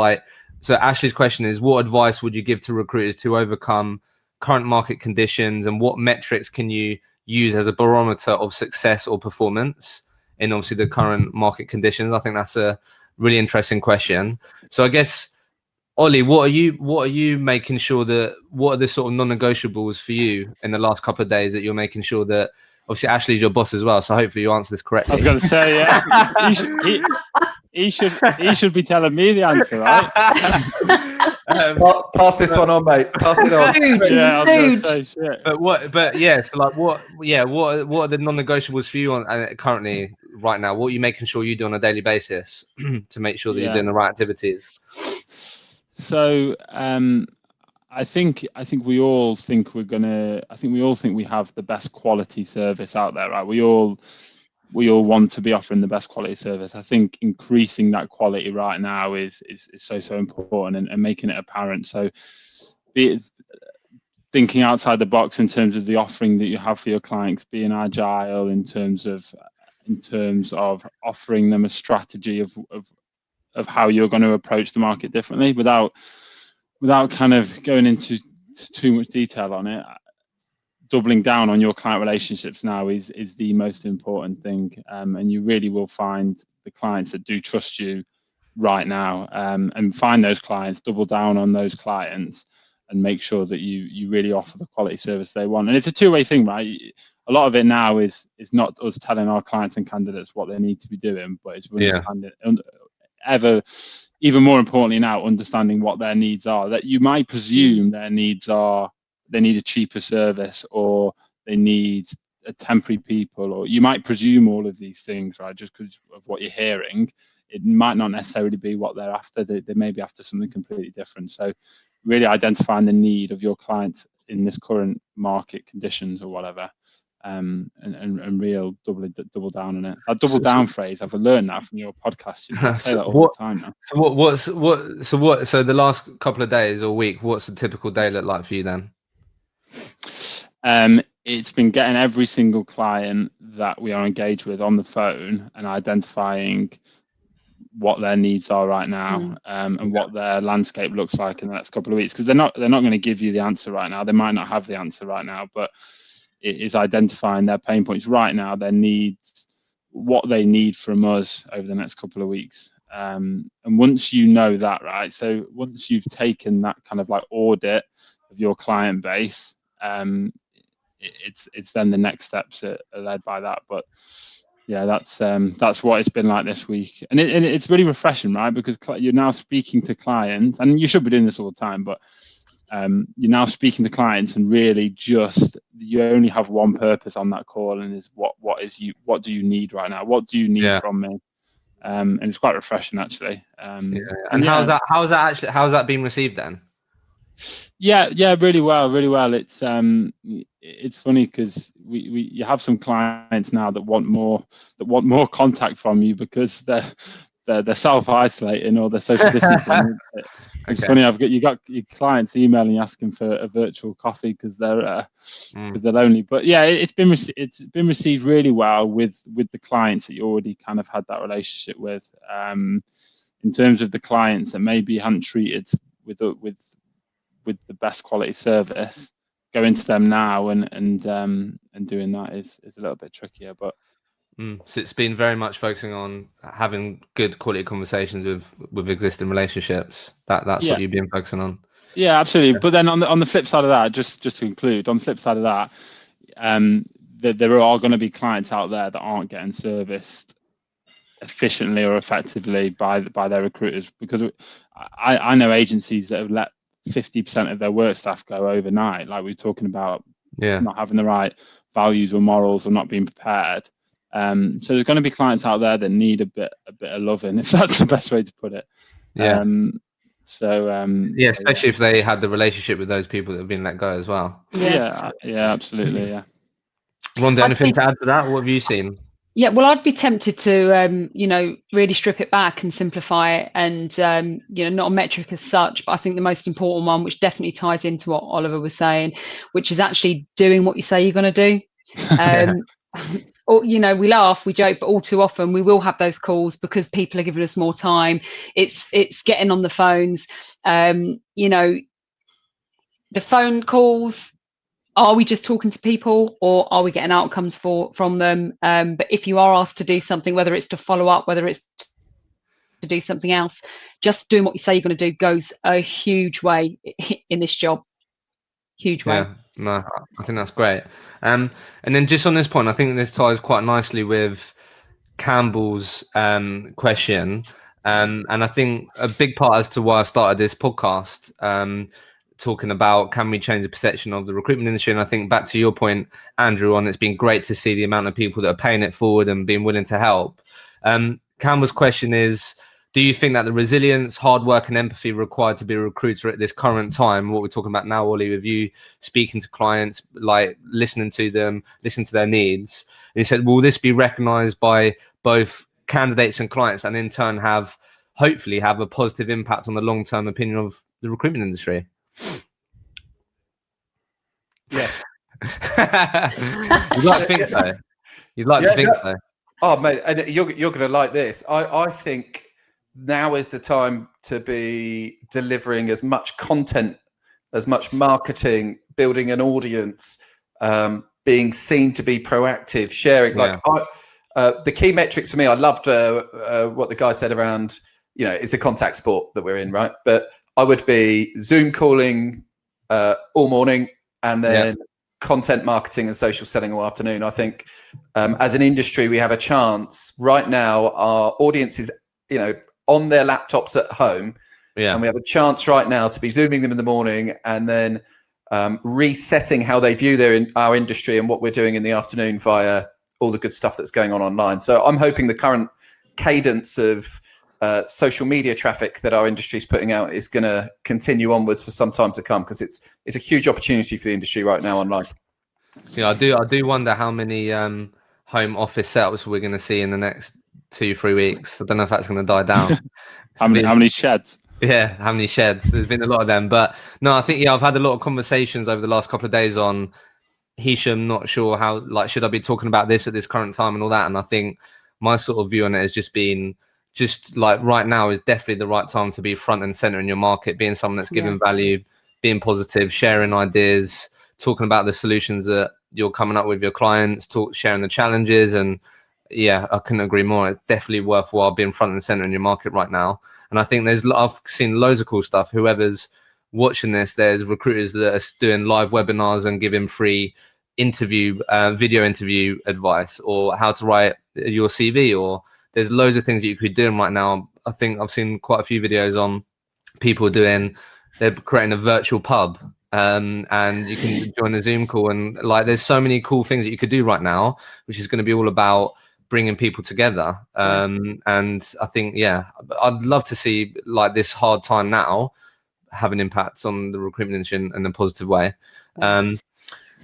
So Ashley's question is, what advice would you give to recruiters to overcome current market conditions, and what metrics can you use as a barometer of success or performance in obviously the current market conditions? I think that's a really interesting question. So I guess, Ollie, what are you making sure that, what are the sort of non-negotiables for you in the last couple of days that you're making sure that, obviously Ashley's your boss as well, so hopefully you answer this correctly. I was going to say, yeah, he should be telling me the answer, right? Pass this one on, mate. Pass it on. Yeah, I was going to say shit. What are the non-negotiables for you on currently right now? What are you making sure you do on a daily basis to make sure that you're doing the right activities? So I think we all think we have the best quality service out there, right? We all want to be offering the best quality service. I think increasing that quality right now is so important and making it apparent. So thinking outside the box in terms of the offering that you have for your clients, being agile in terms of offering them a strategy of how you're going to approach the market differently without kind of going into too much detail on it, doubling down on your client relationships now is the most important thing, and you really will find the clients that do trust you right now, and find those clients, double down on those clients, and make sure that you really offer the quality service they want. And it's a two-way thing, right? A lot of it now is not us telling our clients and candidates what they need to be doing, but it's understanding, even more importantly now, understanding what their needs are. That you might presume their needs are, they need a cheaper service, or they need a temporary people, or you might presume all of these things, right? Just because of what you're hearing, it might not necessarily be what they're after. They may be after something completely different. So really identifying the need of your client in this current market conditions or whatever, and real double down on it. That double down phrase, I've learned that from your podcast. You say that all the time now. So the last couple of days or week, what's a typical day look like for you then? It's been getting every single client that we are engaged with on the phone and identifying what their needs are right now, and what their landscape looks like in the next couple of weeks, because they're not going to give you the answer right now. They might not have the answer right now, but it is identifying their pain points right now, their needs, what they need from us over the next couple of weeks. And once you know that, right, so once you've taken that kind of like audit of your client base, it's then the next steps are led by that. But yeah, that's what it's been like this week, and it's really refreshing, right? Because you're now speaking to clients, and you should be doing this all the time, but you're now speaking to clients, and really just you only have one purpose on that call, and is what do you need right now? What do you need from me? And it's quite refreshing, actually. And how's that been received then? Yeah, really well. It's funny because you have some clients now that want more contact from you because they're self-isolating or they're social distancing. It's funny. You got your clients emailing asking for a virtual coffee because they're lonely. But yeah, it's been received really well with the clients that you already kind of had that relationship with. In terms of the clients that maybe you hadn't treated with the best quality service, going to them now and doing that is a little bit trickier. But so it's been very much focusing on having good quality conversations with existing relationships. That's what you've been focusing on. Yeah, absolutely. Yeah. But then on the flip side of that, just to conclude, on the flip side of that, there are going to be clients out there that aren't getting serviced efficiently or effectively by their recruiters, because I know agencies that have let 50% of their work staff go overnight, like we're talking about, not having the right values or morals or not being prepared. So there's going to be clients out there that need a bit of loving, if that's the best way to put it. Especially if they had the relationship with those people that have been let go as well. Yeah, absolutely. Yeah. Rhonda, anything to add to that? What have you seen? Yeah, well, I'd be tempted to, really strip it back and simplify it, and, not a metric as such, but I think the most important one, which definitely ties into what Oliver was saying, which is actually doing what you say you're going to do. Or, we laugh, we joke, but all too often we will have those calls because people are giving us more time. It's getting on the phones, the phone calls. Are we just talking to people, or are we getting outcomes from them? But if you are asked to do something, whether it's to follow up, whether it's to do something else, just doing what you say you're going to do goes a huge way in this job. Huge way. Yeah, no, I think that's great. And then just on this point, I think this ties quite nicely with Campbell's question. And I think a big part as to why I started this podcast, talking about can we change the perception of the recruitment industry. And I think back to your point, Andrew, on it's been great to see the amount of people that are paying it forward and being willing to help. Campbell's question is, do you think that the resilience, hard work and empathy required to be a recruiter at this current time, what we're talking about now, Ollie, with you speaking to clients, like listening to them, listening to their needs, and he said, will this be recognised by both candidates and clients, and in turn hopefully have a positive impact on the long-term opinion of the recruitment industry? Yes. You'd like to think so. You'd like to think so. Oh, mate, and you're going to like this. I think now is the time to be delivering as much content as much marketing, building an audience, being seen to be proactive, sharing. Like the key metrics for me, I loved what the guy said around, it's a contact sport that we're in, right? But I would be Zoom calling all morning, and then content marketing and social selling all afternoon. I think as an industry, we have a chance right now. Our audience is, on their laptops at home. Yeah. And we have a chance right now to be Zooming them in the morning and then resetting how they view our industry and what we're doing in the afternoon via all the good stuff that's going on online. So I'm hoping the current cadence of social media traffic that our industry is putting out is going to continue onwards for some time to come, because it's a huge opportunity for the industry right now online. Yeah, I do wonder how many home office setups we're going to see in the next 2-3 weeks. I don't know if that's going to die down. How many sheds? Yeah, how many sheds? There's been a lot of them, but no, I think I've had a lot of conversations over the last couple of days on Hisham, not sure how, should I be talking about this at this current time and all that. And I think my sort of view on it has just been right now is definitely the right time to be front and center in your market, being someone that's giving value, being positive, sharing ideas, talking about the solutions that you're coming up with your clients, sharing the challenges. And I couldn't agree more. It's definitely worthwhile being front and center in your market right now. And I think I've seen loads of cool stuff. Whoever's watching this, there's recruiters that are doing live webinars and giving free video interview advice, or how to write your CV, or there's loads of things that you could be doing right now. I think I've seen quite a few videos on people they're creating a virtual pub, and you can join a Zoom call, and there's so many cool things that you could do right now, which is going to be all about bringing people together. And I think, I'd love to see this hard time now have an impact on the recruitment industry in a positive way.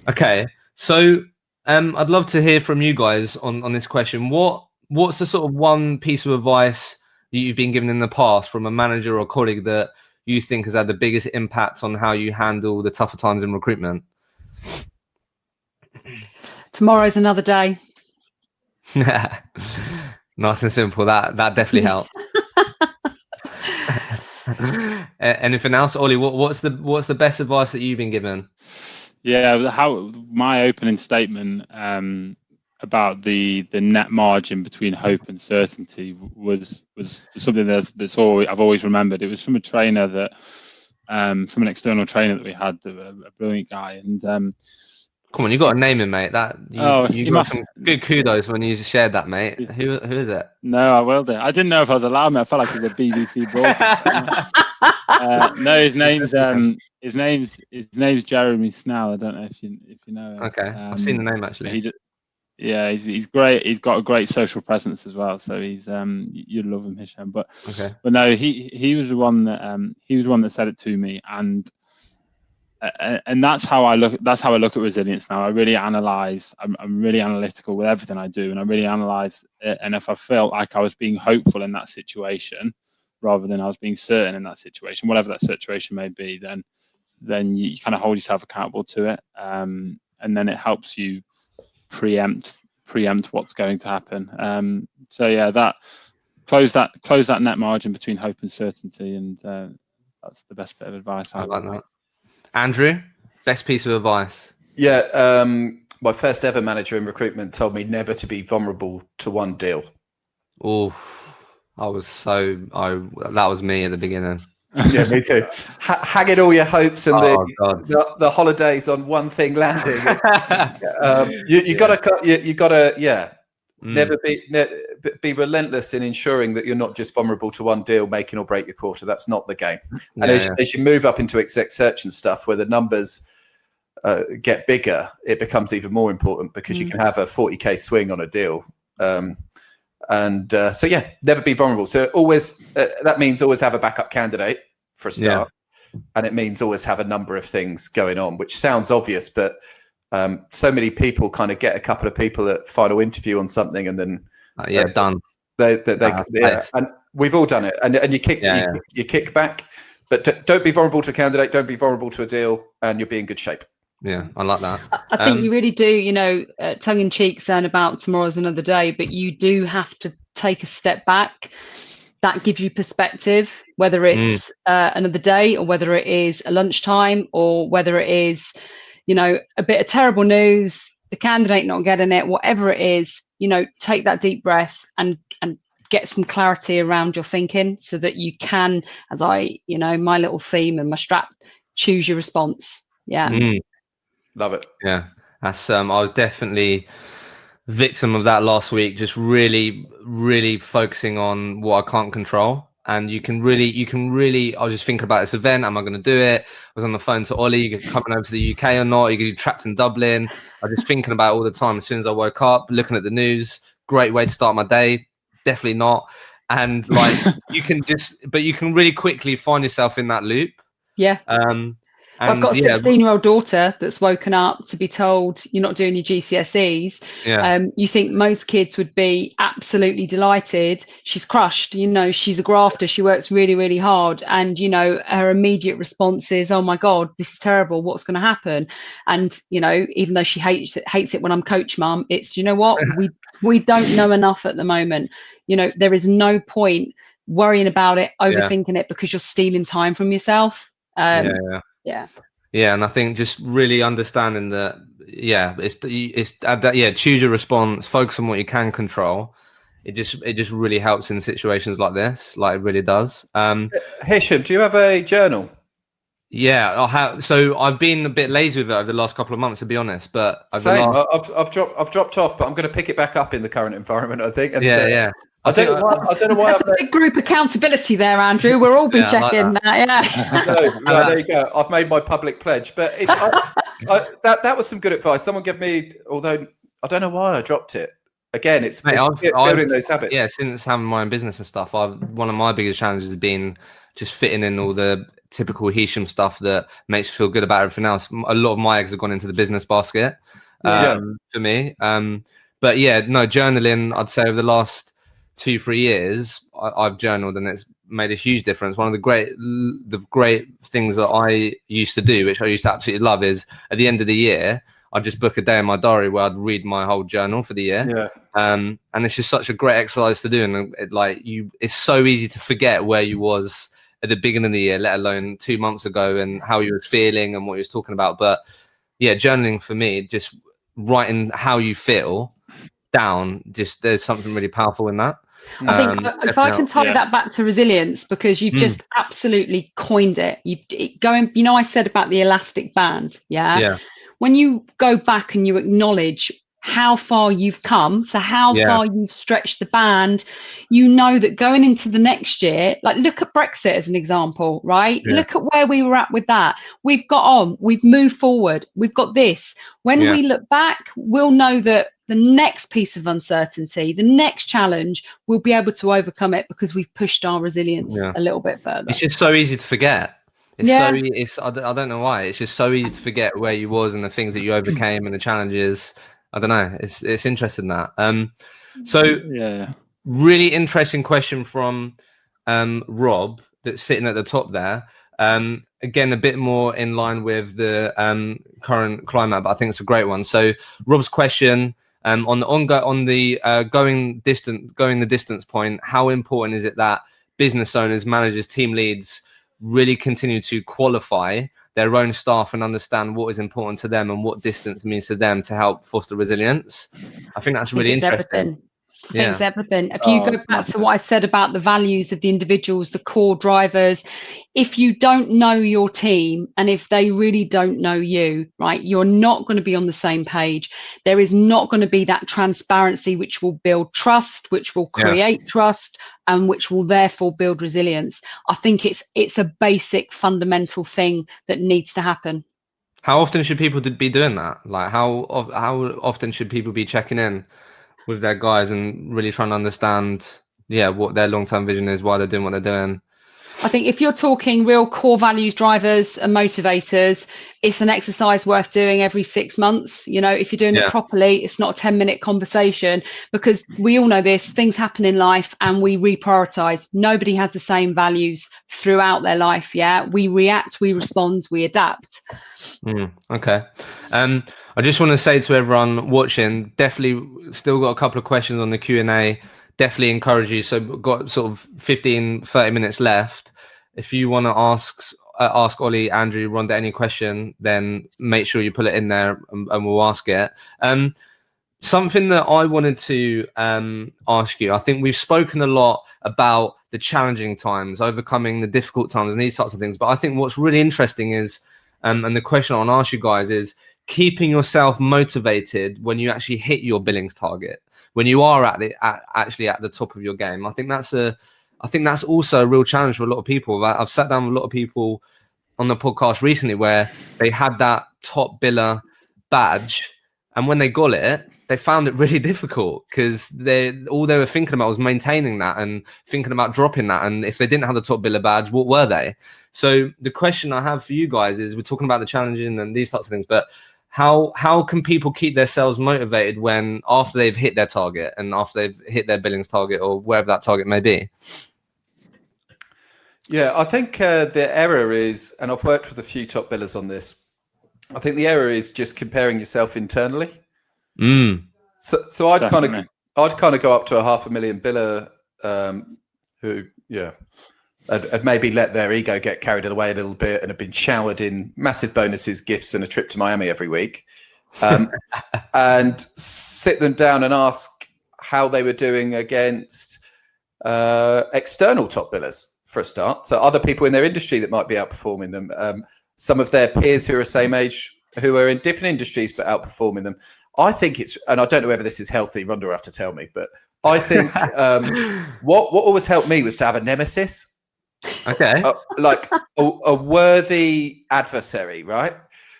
Okay, so I'd love to hear from you guys on this question. What's the sort of one piece of advice that you've been given in the past from a manager or colleague that you think has had the biggest impact on how you handle the tougher times in recruitment? Tomorrow's another day. Nice and simple. That definitely helps. Anything else, Ollie? What's the best advice that you've been given? My opening statement about the net margin between hope and certainty was something that's I've always remembered. It was from a trainer from an external trainer that we had, a brilliant guy. And come on, you got to name him, mate. You got some good kudos when you shared that, mate. Who is it? No, I will do. I didn't know if I was allowed. I felt like it was a BBC broadcast. No, his name's Jeremy Snell. I don't know if you know him. Okay, I've seen the name actually. He's great. He's got a great social presence as well. So he's you'd love him, Hisham. But no, he was the one that said it to me, and that's how I look. That's how I look at resilience now. I really analyze. I'm really analytical with everything I do, and I really analyze it. And if I felt like I was being hopeful in that situation, rather than I was being certain in that situation, whatever that situation may be, then you kind of hold yourself accountable to it, and then it helps you preempt what's going to happen. That close that net margin between hope and certainty, and that's the best bit of advice I like that. Andrew, best piece of advice? My first ever manager in recruitment told me never to be vulnerable to one deal. Oh, that was me at the beginning. Yeah, me too. Hanging all your hopes and the holidays on one thing landing. You gotta never be relentless in ensuring that you're not just vulnerable to one deal making or break your quarter. That's not the game. And as you move up into exec search and stuff, where the numbers get bigger, it becomes even more important, because you can have a 40k swing on a deal. Never be vulnerable. So always, that means always have a backup candidate for a start. And it means always have a number of things going on, which sounds obvious, but so many people kind of get a couple of people at final interview on something, and then done. And we've all done it. And you kick back, but don't be vulnerable to a candidate, don't be vulnerable to a deal, and you'll be in good shape. Yeah, I like that. I think you really do, tongue in cheek saying about tomorrow's another day, but you do have to take a step back that gives you perspective, whether it's another day, or whether it is a lunchtime, or whether it is, you know, a bit of terrible news, the candidate not getting it, whatever it is, you know, take that deep breath and get some clarity around your thinking, so that you can, as I, you know, my little theme and my strap, choose your response. Yeah. Love it. Yeah, that's I was definitely victim of that last week, just really focusing on what I can't control. And you can really I was just thinking about this event, am I going to do it? I was on the phone to Ollie, coming over to the UK or not? Are you going to be trapped in Dublin? I was just thinking about it all the time. As soon as I woke up, looking at the news, great way to start my day. Definitely not. And like you can really quickly find yourself in that loop. Yeah. Well, I've got a 16-year-old daughter that's woken up to be told you're not doing your GCSEs. Yeah. You think most kids would be absolutely delighted. She's crushed, you know, she's a grafter. She works really, really hard. And, you know, her immediate response is, oh my God, this is terrible. What's going to happen? And, you know, even though she hates it when I'm coach mum, it's, you know what, we don't know enough at the moment. You know, there is no point worrying about it, overthinking it, because you're stealing time from yourself. Yeah, and I think just really understanding that, choose your response, focus on what you can control. It just really helps in situations like this, like it really does. Hisham, do you have a journal? Yeah, so I've been a bit lazy with it over the last couple of months, to be honest. But I've dropped off, but I'm going to pick it back up in the current environment, I think. And, I don't know why. That's a big group accountability there, Andrew. We'll all be checking that. Yeah. There you go. I've made my public pledge. But that was some good advice. Someone gave me, although I don't know why I dropped it. Again, it's building those habits. Yeah, since having my own business and stuff, one of my biggest challenges has been just fitting in all the typical Hisham stuff that makes you feel good about everything else. A lot of my eggs have gone into the business basket for me. But yeah, no, journaling, I'd say over the last 2-3 years I've journaled, and it's made a huge difference. One of the great things that I used to do, which I used to absolutely love, is at the end of the year I'd just book a day in my diary where I'd read my whole journal for the year. And it's just such a great exercise to do, and it's so easy to forget where you was at the beginning of the year, let alone 2 months ago, and how you were feeling and what you was talking about. But yeah, journaling for me, just writing how you feel down, just there's something really powerful in that. I think if I can tie that back to resilience, because you've just absolutely coined it. You know, I said about the elastic band. Yeah. When you go back and you acknowledge how far you've come, so how far you've stretched the band, you know that going into the next year, like look at Brexit as an example, right? Look at where we were at with that. We've got on, we've moved forward, we've got this. When we look back, we'll know that the next piece of uncertainty, the next challenge, we'll be able to overcome it because we've pushed our resilience a little bit further. It's just so easy to forget. I don't know why. It's just so easy to forget where you was and the things that you overcame and the challenges. I don't know. It's interesting that. Really interesting question from Rob that's sitting at the top there. Again, a bit more in line with the current climate, but I think it's a great one. So Rob's question on the going the distance point, how important is it that business owners, managers, team leads really continue to qualify their own staff and understand what is important to them and what distance means to them to help foster resilience? I think that's really interesting. I think it's everything. If you go back to what I said about the values of the individuals, the core drivers, if you don't know your team and if they really don't know you, right, you're not going to be on the same page. There is not going to be that transparency which will build trust, which will create trust, and which will therefore build resilience. I think it's a basic fundamental thing that needs to happen. How often should people be doing that? Like how often should people be checking in with their guys and really trying to understand what their long-term vision is, why they're doing what they're doing? I think if you're talking real core values drivers and motivators, it's an exercise worth doing every 6 months. You know, if you're doing it properly, it's not a 10-minute conversation, because we all know this, things happen in life and we reprioritize. Nobody has the same values throughout their life. We react, we respond, we adapt. Okay. I just want to say to everyone watching, definitely still got a couple of questions on the Q&A definitely encourage you. So we've got sort of 15-30 minutes left. If you want to ask Ollie, Andrew, Rhonda any question, then make sure you put it in there and we'll ask it. Something that I wanted to ask you, I think we've spoken a lot about the challenging times, overcoming the difficult times and these types of things. But I think what's really interesting is, and the question I want to ask you guys is, keeping yourself motivated when you actually hit your billings target, when you are actually at the top of your game. I think that's also a real challenge for a lot of people. I've sat down with a lot of people on the podcast recently where they had that top biller badge, and when they got it, they found it really difficult because all they were thinking about was maintaining that and thinking about dropping that. And if they didn't have the top biller badge, what were they? So the question I have for you guys is, we're talking about the challenging and these types of things, but how can people keep themselves motivated when after they've hit their target and after they've hit their billings target or wherever that target may be? Yeah, I think the error is, and I've worked with a few top billers on this, I think the error is just comparing yourself internally. So I'd kind of go up to a 500,000 biller who had maybe let their ego get carried away a little bit and have been showered in massive bonuses, gifts, and a trip to Miami every week, and sit them down and ask how they were doing against external top billers for a start. So other people in their industry that might be outperforming them, some of their peers who are same age, who are in different industries but outperforming them. I think it's, and I don't know whether this is healthy, Rhonda will have to tell me, but I think what always helped me was to have a nemesis. Okay. Like a worthy adversary, right?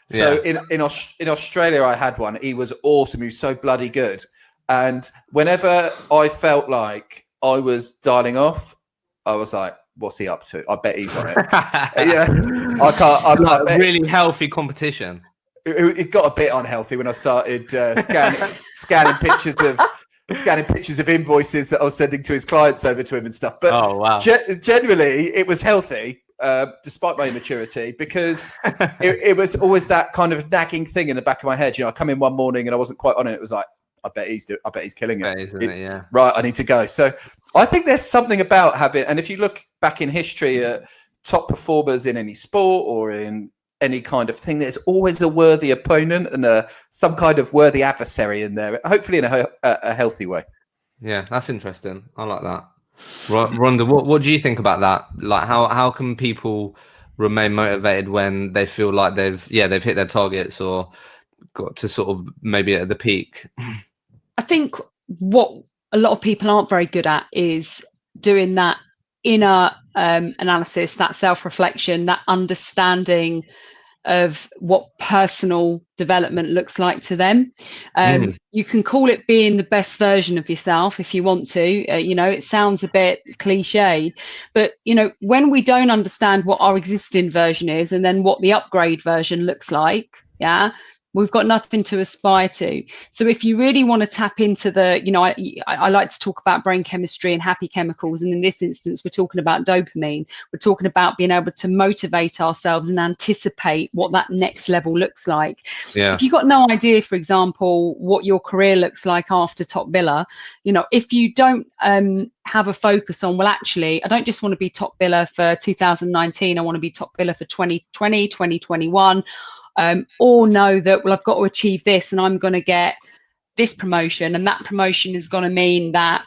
So in Australia, I had one. He was awesome. He was so bloody good. And whenever I felt like I was dialing off, I was like, what's he up to? I bet he's on it. Yeah. I bet really healthy competition. It got a bit unhealthy when I started scanning pictures of invoices that I was sending to his clients over to him and stuff. But oh, wow. Generally, it was healthy, despite my immaturity, because it was always that kind of nagging thing in the back of my head. You know, I come in one morning and I wasn't quite on it. It was like, I bet he's killing it. Yeah. Right, I need to go. So I think there's something about having, and if you look back in history at top performers in any sport or in any kind of thing, there's always a worthy opponent and some kind of worthy adversary in there, hopefully in a healthy way. Yeah, that's interesting. I like that. Rhonda, what do you think about that? Like, how can people remain motivated when they feel like they've hit their targets or got to sort of maybe at the peak? I think what a lot of people aren't very good at is doing that inner analysis, that self-reflection, that understanding of what personal development looks like to them. You can call it being the best version of yourself if you want to. It sounds a bit cliche, but when we don't understand what our existing version is and then what the upgrade version looks like, we've got nothing to aspire to. So if you really want to tap into I like to talk about brain chemistry and happy chemicals. And in this instance, we're talking about dopamine. We're talking about being able to motivate ourselves and anticipate what that next level looks like. Yeah. If you've got no idea, for example, what your career looks like after top biller, if you don't have a focus on, well, actually, I don't just want to be top biller for 2019. I want to be top biller for 2020, 2021. Or know that, well, I've got to achieve this and I'm going to get this promotion, and that promotion is going to mean that,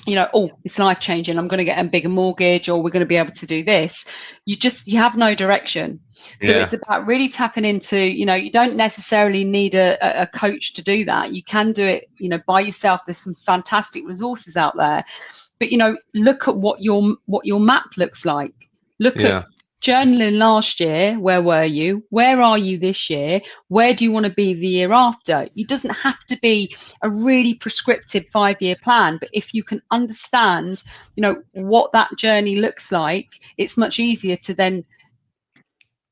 it's life changing. I'm going to get a bigger mortgage, or we're going to be able to do this. You have no direction. So it's about really tapping into, you don't necessarily need a coach to do that. You can do it, by yourself. There's some fantastic resources out there, but, look at what your map looks like. Look at journaling last year. Where were you? Where are you this year? Where do you want to be the year after? It doesn't have to be a really prescriptive 5-year plan, but if you can understand, what that journey looks like, it's much easier to then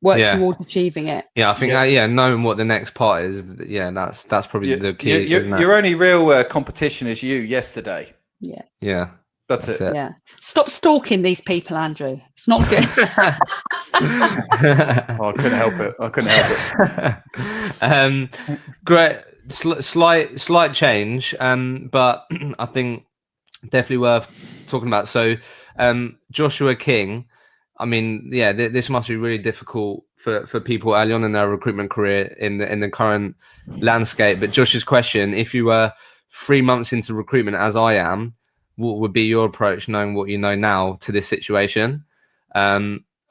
work towards achieving it. Yeah, I think knowing what the next part is, that's probably the key. Your only real competition is you yesterday. Yeah. That's it. Yeah. Stop stalking these people, Andrew. It's not good. I couldn't help it. Great. Slight change. But I think definitely worth talking about. So, Joshua King, I mean, yeah, this must be really difficult for people early on in their recruitment career in the current landscape. But Josh's question: if you were 3 months into recruitment, as I am, what would be your approach, knowing what you know now, to this situation?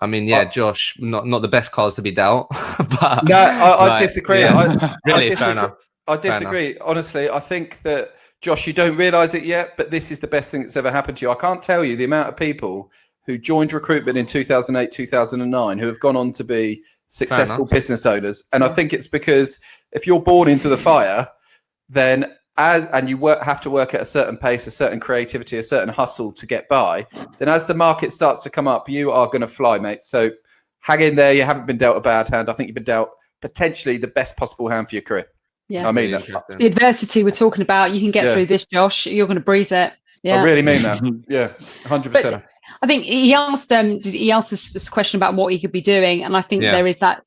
I mean, yeah, Josh, not the best cards to be dealt. But no, I disagree. Yeah, really, I fair enough. I disagree. Honestly, I think that, Josh, you don't realise it yet, but this is the best thing that's ever happened to you. I can't tell you the amount of people who joined recruitment in 2008, 2009, who have gone on to be successful business owners. And I think it's because if you're born into the fire, then and you have to work at a certain pace, a certain creativity, a certain hustle to get by, then as the market starts to come up, you are going to fly, mate. So hang in there. You haven't been dealt a bad hand. I think you've been dealt potentially the best possible hand for your career. Yeah, I mean that. The adversity we're talking about, you can get through this, Josh. You're going to breeze it. Yeah, I really mean that. Yeah, 100%. I think he asked this question about what he could be doing, and I think there is that.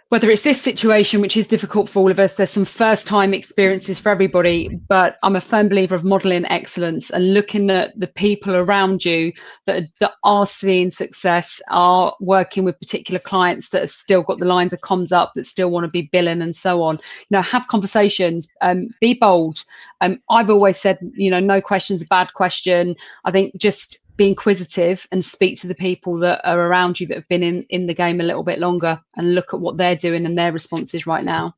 Whether it's this situation, which is difficult for all of us, there's some first-time experiences for everybody, but I'm a firm believer of modelling excellence and looking at the people around you that are seeing success, are working with particular clients that have still got the lines of comms up, that still want to be billing and so on. You know, have conversations, be bold. I've always said, you know, no question's a bad question. I think just be inquisitive and speak to the people that are around you that have been in the game a little bit longer and look at what they're doing and their responses right now.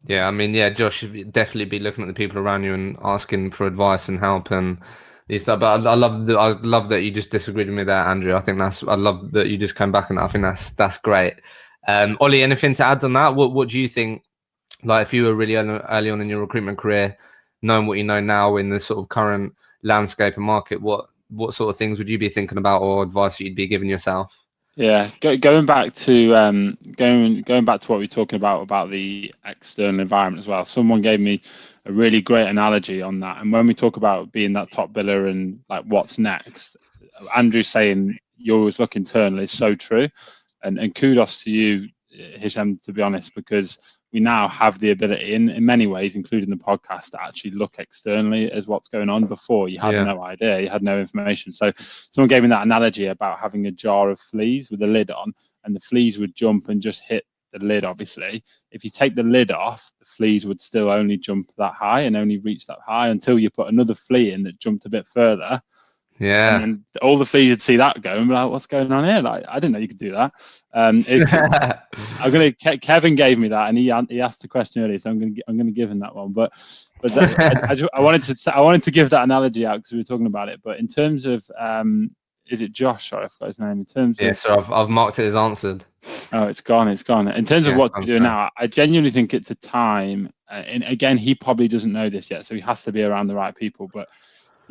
Yeah, I mean, yeah, Josh should definitely be looking at the people around you and asking for advice and help and these stuff. But I love that you just disagreed with me there, Andrew. I love that you just came back and I think that's great. Ollie, anything to add on that? What do you think? Like, if you were really early on in your recruitment career, knowing what you know now in the sort of current landscape and market, what sort of things would you be thinking about or advice you'd be giving yourself? Yeah, going back to going back to what we were talking about the external environment as well. Someone gave me a really great analogy on that. And when we talk about being that top biller and like what's next, Andrew saying you always look internal is so true. And kudos to you, Hisham, to be honest, because we now have the ability in many ways, including the podcast, to actually look externally as what's going on. Before you had no idea, you had no information. So someone gave me that analogy about having a jar of fleas with a lid on, and the fleas would jump and just hit the lid. Obviously, if you take the lid off, the fleas would still only jump that high and only reach that high until you put another flea in that jumped a bit further. Yeah, and then all the fleas would see that go and be like, "What's going on here? Like, I didn't know you could do that." Kevin gave me that, and he asked the question earlier, so I'm gonna give him that one. But I wanted to give that analogy out because we were talking about it. But in terms of is it Josh? Sorry, I forgot his name. In terms of so I've marked it as answered. Oh, it's gone. In terms of what to do now, I genuinely think it's a time. And again, he probably doesn't know this yet, so he has to be around the right people. But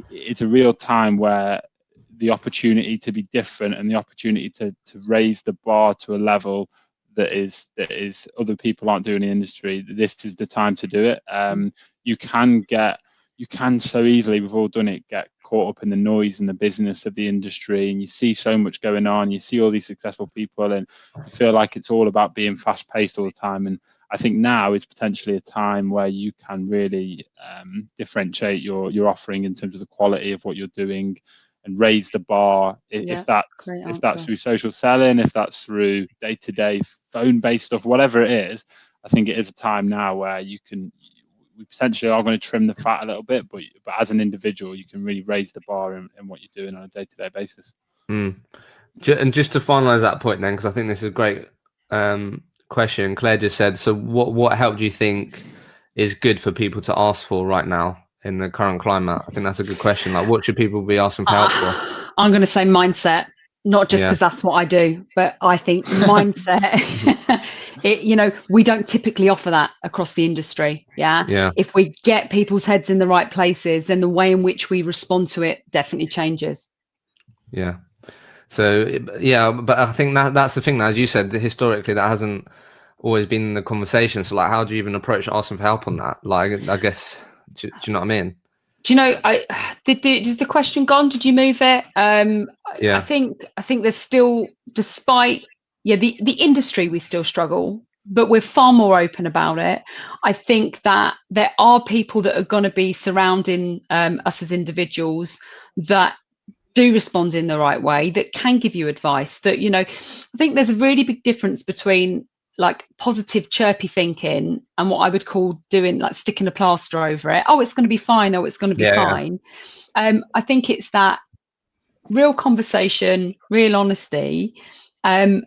it's a real time where the opportunity to be different and the opportunity to raise the bar to a level that is other people aren't doing in the industry. This is the time to do it. You can so easily, we've all done it, get caught up in the noise and the business of the industry, and you see so much going on, you see all these successful people, and you feel like it's all about being fast paced all the time. And I think now is potentially a time where you can really differentiate your offering in terms of the quality of what you're doing and raise the bar. If that's through social selling, if that's through day-to-day phone-based stuff, whatever it is, I think it is a time now where we potentially are going to trim the fat a little bit, but as an individual, you can really raise the bar in what you're doing on a day-to-day basis. And just to finalize that point then, because I think this is a great question. Claire just said, so what help do you think is good for people to ask for right now in the current climate? I think that's a good question. Like, what should people be asking for help for? I'm going to say mindset, not just because that's what I do, but I think mindset, we don't typically offer that across the industry. Yeah. If we get people's heads in the right places, then the way in which we respond to it definitely changes. Yeah. So, but I think that's the thing, as you said, historically, that hasn't always been in the conversation. So, like, how do you even approach asking for help on that? Like, I guess, do you know what I mean? Do you know, is the question gone? Did you move it? I think there's still, despite, the industry, we still struggle but we're far more open about it. I think that there are people that are going to be surrounding us as individuals that do respond in the right way, that can give you advice, that, you know, I think there's a really big difference between like positive chirpy thinking and what I would call doing like sticking a plaster over it. Oh, it's going to be fine. Oh, it's going to be fine. I think it's that real conversation, real honesty, and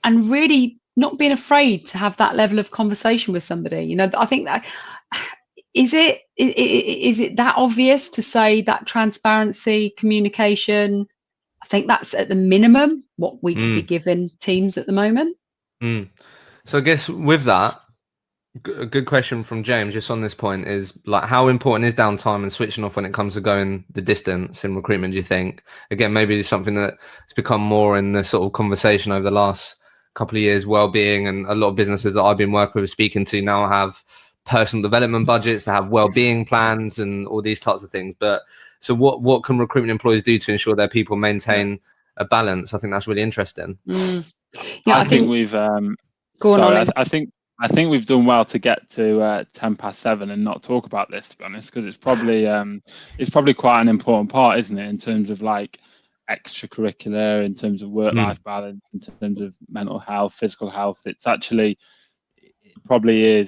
really not being afraid to have that level of conversation with somebody. You know, I think that is it that obvious to say that transparency, communication? I think that's at the minimum what we could be giving teams at the moment. So I guess with that, a good question from James just on this point is like, how important is downtime and switching off when it comes to going the distance in recruitment, do you think? Again, maybe it's something that's become more in the sort of conversation over the last couple of years, well-being, and a lot of businesses that I've been working with, speaking to, now have personal development budgets, they have well-being plans and all these types of things. But so what can recruitment employees do to ensure their people maintain a balance? I think that's really interesting. Yeah, I think we've I think we've done well to get to 7:10 and not talk about this, to be honest, because it's probably quite an important part, isn't it, in terms of like extracurricular, in terms of work-life balance, in terms of mental health, physical health. It's actually, it probably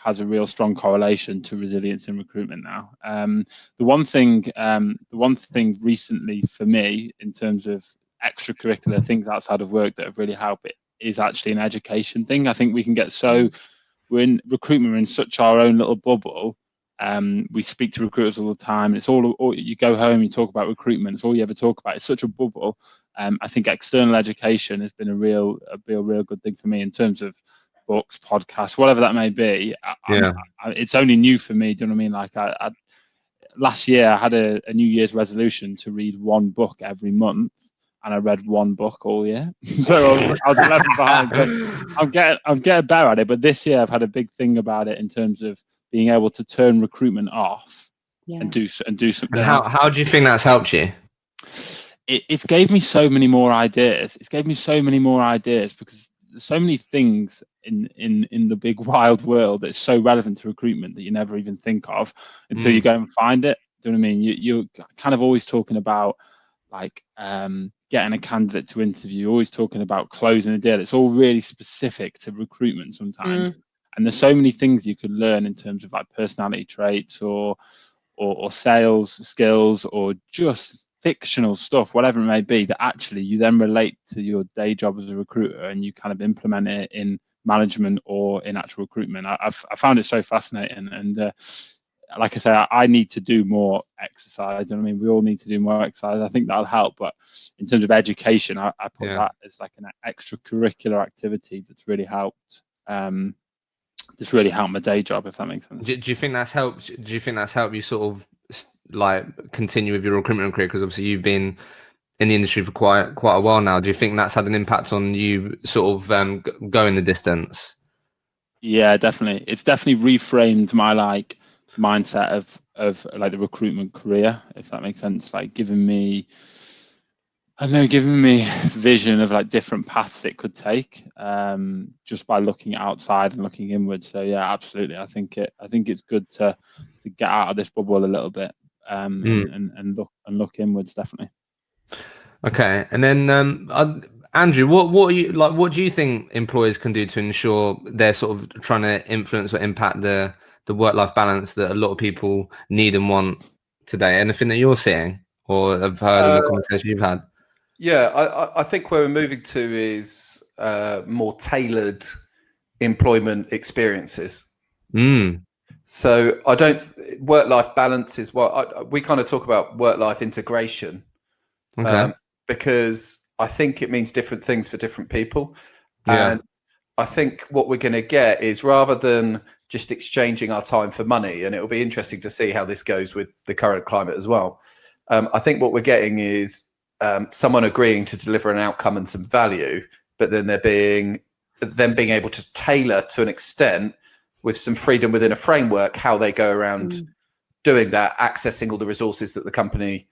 has a real strong correlation to resilience in recruitment now. The one thing recently for me in terms of extracurricular things outside of work that have really helped it is actually an education thing. I think we can get we're in recruitment, we're in such our own little bubble. We speak to recruiters all the time. It's all you go home, you talk about recruitment. It's all you ever talk about. It's such a bubble. I think external education has been a real good thing for me in terms of books, podcasts, whatever that may be. It's only new for me. Do you know what I mean? Like I last year I had a New Year's resolution to read one book every month, and I read one book all year. So I was 11 behind. But I'm getting better at it. But this year I've had a big thing about it in terms of being able to turn recruitment off and do something. And how do you think that's helped you? It gave me so many more ideas. It gave me so many more ideas because there's so many things in the big wild world that's so relevant to recruitment that you never even think of until you go and find it. Do you know what I mean? You're kind of always talking about like getting a candidate to interview, always talking about closing a deal. It's all really specific to recruitment sometimes. And there's so many things you could learn in terms of like personality traits or sales skills or just fictional stuff, whatever it may be, that actually you then relate to your day job as a recruiter and you kind of implement it in management or in actual recruitment. I found it so fascinating. And like I say, I need to do more exercise. I mean, we all need to do more exercise. I think that'll help. But in terms of education, I put that as like an extracurricular activity that's really helped. That's really helped my day job, if that makes sense. Do you think that's helped? Do you think that's helped you sort of like continue with your recruitment career? Because obviously you've been in the industry for quite a while now. Do you think that's had an impact on you sort of going the distance? Yeah, definitely. It's definitely reframed my like mindset of like the recruitment career, if that makes sense. Like giving me vision of like different paths it could take, just by looking outside and looking inwards. So yeah, absolutely. I think it's good to get out of this bubble a little bit, and look inwards, definitely. Okay, and then Andrew, what are you like? What do you think employers can do to ensure they're sort of trying to influence or impact the work-life balance that a lot of people need and want today? Anything that you're seeing or have heard in the conversation you've had? Yeah, I think where we're moving to is more tailored employment experiences. So work-life balance is what we kind of talk about, work-life integration. Okay. Because I think it means different things for different people. And I think what we're going to get is, rather than just exchanging our time for money, and it'll be interesting to see how this goes with the current climate as well. I think what we're getting is someone agreeing to deliver an outcome and some value, but then being able to tailor to an extent with some freedom within a framework how they go around doing that, accessing all the resources that the company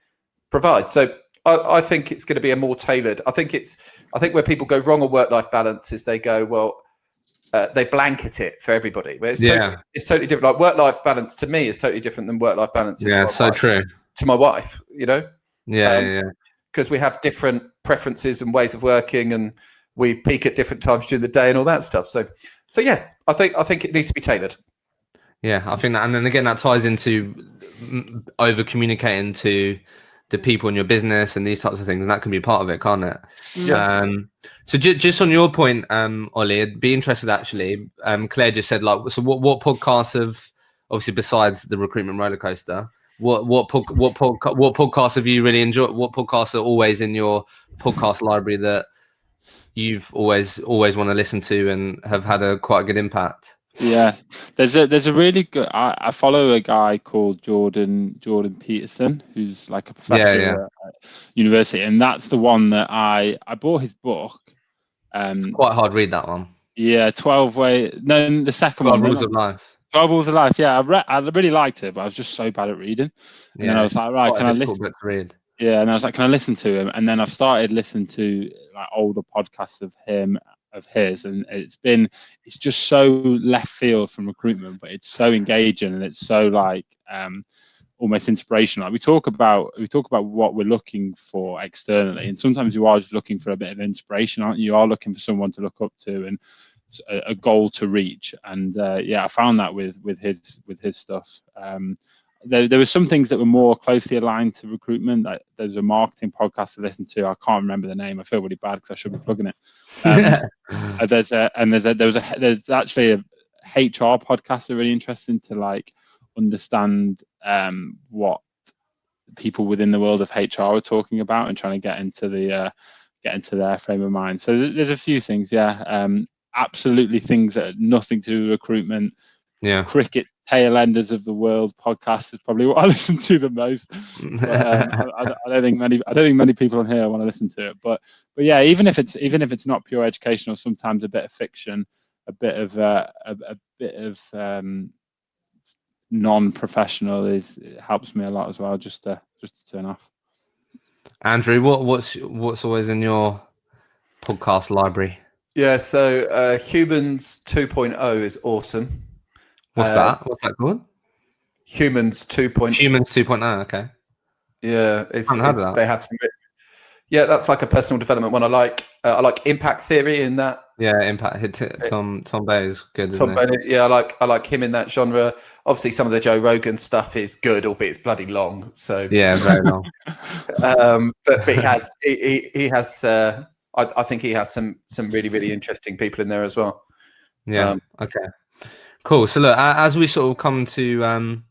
provides. So I think it's going to be a more tailored. I think where people go wrong on work-life balance is they go, well, they blanket it for everybody. But it's totally different. Like work-life balance to me is totally different than work-life balance is to my wife. You know, because we have different preferences and ways of working, and we peak at different times during the day and all that stuff. So yeah, I think it needs to be tailored. Yeah, I think that, and then again, that ties into over communicating to the people in your business and these types of things, and that can be part of it, can't it? Yeah. So just on your point, Ollie, I'd be interested actually. Claire just said, like, so what podcasts have, obviously besides the Recruitment roller coaster, what podcasts have you really enjoyed? What podcasts are always in your podcast library that you've always want to listen to and have had quite a good impact? Yeah, there's a really good. I follow a guy called Jordan Peterson, who's like a professor at university, and that's the one that I bought his book. It's quite hard to read that one. Yeah, 12 Way. No, the second 12 one. Rules of Life. 12 Rules of Life. Yeah, I really liked it, but I was just so bad at reading. And then I was like, right, can I listen? Book to read. Yeah, and I was like, can I listen to him? And then I've started listening to like older podcasts of his, and it's just so left field from recruitment, but it's so engaging and it's so like almost inspirational. Like we talk about what we're looking for externally, and sometimes you are just looking for a bit of inspiration, aren't you? You are looking for someone to look up to and a goal to reach. And I found that with his stuff. There were some things that were more closely aligned to recruitment. Like there's a marketing podcast to listen to. I can't remember the name. I feel really bad because I should be plugging it. There's actually a HR podcast that's really interesting to like understand what people within the world of HR are talking about and trying to get into their frame of mind. So there's a few things, absolutely things that are nothing to do with recruitment. Yeah, cricket tail enders of the world podcast is probably what I listen to the most. But, I don't think many people on here want to listen to it. But yeah, even if it's not pure educational, sometimes a bit of fiction, a bit of non-professional it helps me a lot as well, just to turn off. Andrew, what's always in your podcast library? Yeah, so Humans 2.0 is awesome. What's that? What's that called? Humans 2.0. Humans 2.0. Okay. Yeah, that. They have some. Yeah, that's like a personal development one. I like impact theory in that. Yeah, impact. Tom Bay is good. Tom Bay, yeah, I like him in that genre. Obviously, some of the Joe Rogan stuff is good, albeit it's bloody long. So yeah, very long. but he has. I think he has some really, really interesting people in there as well. Yeah. Okay. Cool. So look, as we sort of come to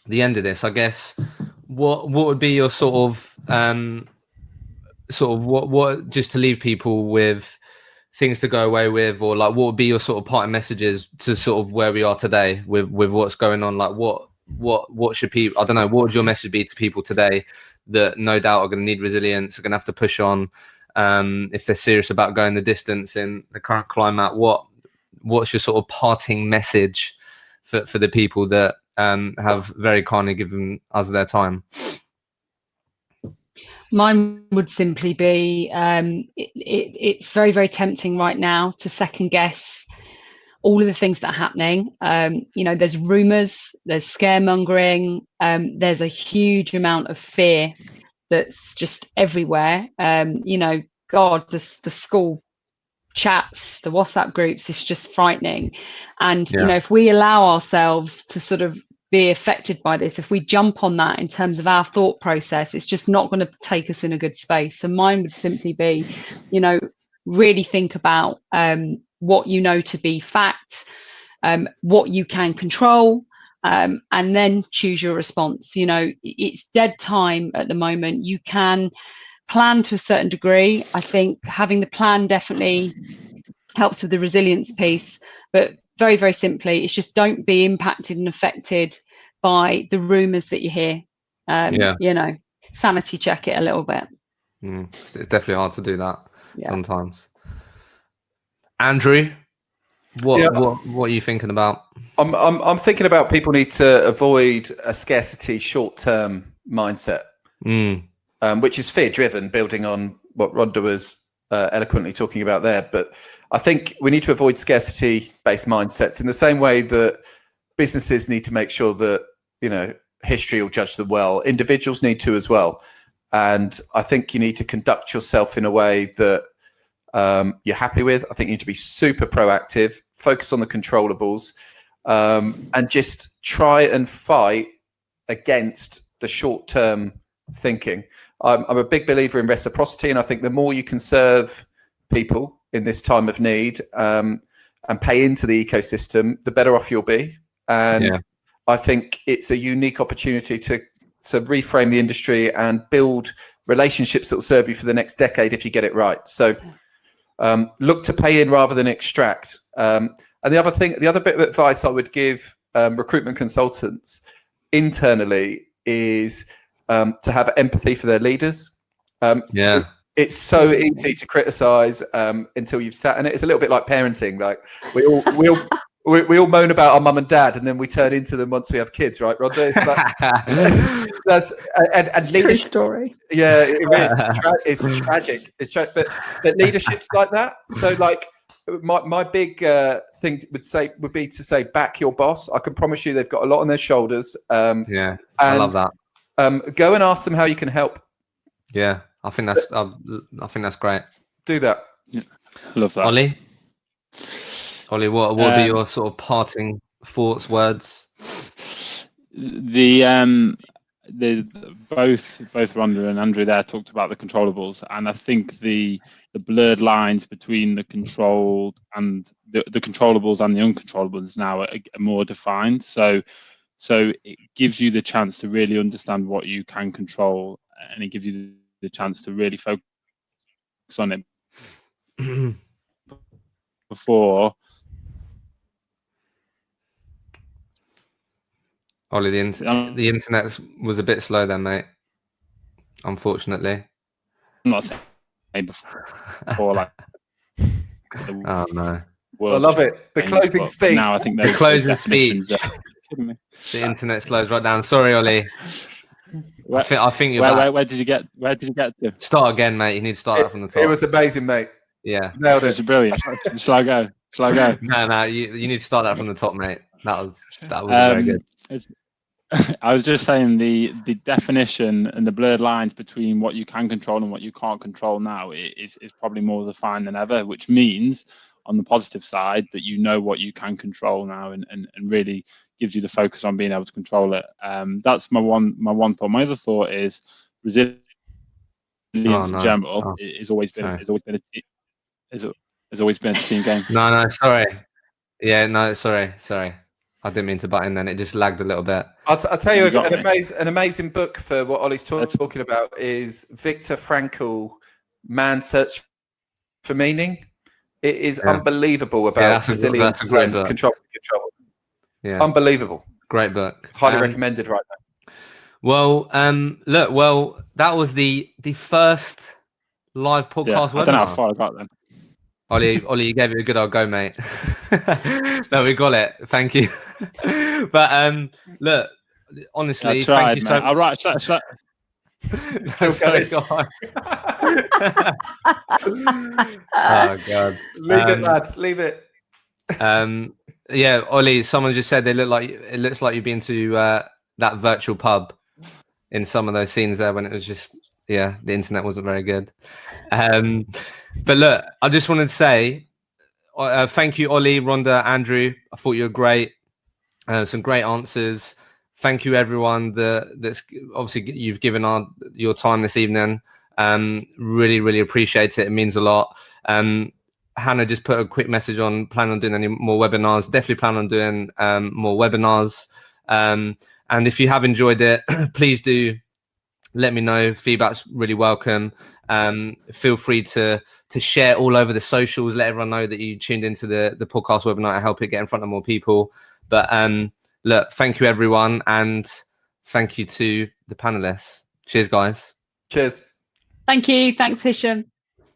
the end of this, I guess what would be your sort of what just to leave people with things to go away with, or like what would be your sort of parting messages to sort of where we are today with what's going on? Like what should people? I don't know. What would your message be to people today that no doubt are going to need resilience, are going to have to push on if they're serious about going the distance in the current climate? What's your sort of parting message for the people that have very kindly given us their time? Mine would simply be it's very, very tempting right now to second guess all of the things that are happening. There's rumours, there's scaremongering, there's a huge amount of fear that's just everywhere. God, the school chats, the WhatsApp groups, it's just frightening. And if we allow ourselves to sort of be affected by this, if we jump on that in terms of our thought process, it's just not going to take us in a good space. So mine would simply be, really think about what you know to be fact, what you can control, and then choose your response. It's dead time at the moment. You can plan to a certain degree. I think having the plan definitely helps with the resilience piece, but very, very simply, it's just don't be impacted and affected by the rumours that you hear. Sanity check it a little bit. It's definitely hard to do that sometimes. Andrew, what are you thinking about? I'm thinking about people need to avoid a scarcity short-term mindset, which is fear-driven, building on what Rhonda was eloquently talking about there. But I think we need to avoid scarcity-based mindsets in the same way that businesses need to make sure that, history will judge them well. Individuals need to as well. And I think you need to conduct yourself in a way that you're happy with. I think you need to be super proactive, focus on the controllables, and just try and fight against the short-term thinking. I'm a big believer in reciprocity, and I think the more you can serve people in this time of need and pay into the ecosystem, the better off you'll be. And I think it's a unique opportunity to reframe the industry and build relationships that will serve you for the next decade if you get it right. So look to pay in rather than extract. And the other bit of advice I would give recruitment consultants internally is to have empathy for their leaders. It's so easy to criticize until you've sat in it. It's a little bit like parenting. Like we all moan about our mum and dad, and then we turn into them once we have kids, right, Rhonda? That's and leadership. True story. Yeah, it is. It's tragic. It's tragic, but leadership's like that. So, like, my big thing would be to say back your boss. I can promise you they've got a lot on their shoulders. I love that. Go and ask them how you can help. Yeah, I think that's great. Do that. Yeah, love that. Ollie, what would be your sort of parting thoughts, words? Both Rhonda and Andrew there talked about the controllables, and I think the blurred lines between the controlled and the controllables and the uncontrollables now are more defined. So it gives you the chance to really understand what you can control, and it gives you the chance to really focus on it before. Ollie, the internet was a bit slow then, mate. Unfortunately. I'm not saying before, like. Oh no! I love it. The closing speech. Now I think the closing speech. The internet slows right down. Sorry, Ollie. I think you're back. Where did you get? Where did you get to? Start again, mate. You need to start that from the top. It was amazing, mate. Yeah, nailed it. It was brilliant. Shall I go? No. You need to start that from the top, mate. That was very good. I was just saying the definition and the blurred lines between what you can control and what you can't control now is probably more defined than ever, which means on the positive side that you know what you can control now and really gives you the focus on being able to control it. That's my one thought. My other thought is resilience in general has always been a team game. No, sorry. Yeah, no, sorry. I didn't mean to butt in then. It just lagged a little bit. I'll tell you an amazing book for what Ollie's talking about is Viktor Frankl, Man's Search for Meaning. It is unbelievable about resilience and control. Yeah, unbelievable. Great book. Highly recommended right now. Well, that was the first live podcast webinar. I don't know how far I got then. Ollie, you gave it a good old go, mate. No, we got it. Thank you. But look, honestly, thank you so much. All right, Sorry, go on. Oh God. Leave it, lads. Leave it. Yeah, Ollie, someone just said it looks like you've been to that virtual pub in some of those scenes there when it was just the internet wasn't very good. But look, I just wanted to say thank you, Ollie, Rhonda, Andrew. I thought you were great. Some great answers. Thank you, everyone. That's obviously you've given your time this evening. Really, really appreciate it. It means a lot. Hannah just put a quick message on plan on doing any more webinars. Definitely plan on doing more webinars. And if you have enjoyed it, please do let me know. Feedback's really welcome. Feel free to share all over the socials. Let everyone know that you tuned into the podcast webinar to help it get in front of more people. But look, thank you, everyone. And thank you to the panelists. Cheers, guys. Cheers. Thank you. Thanks, Hisham.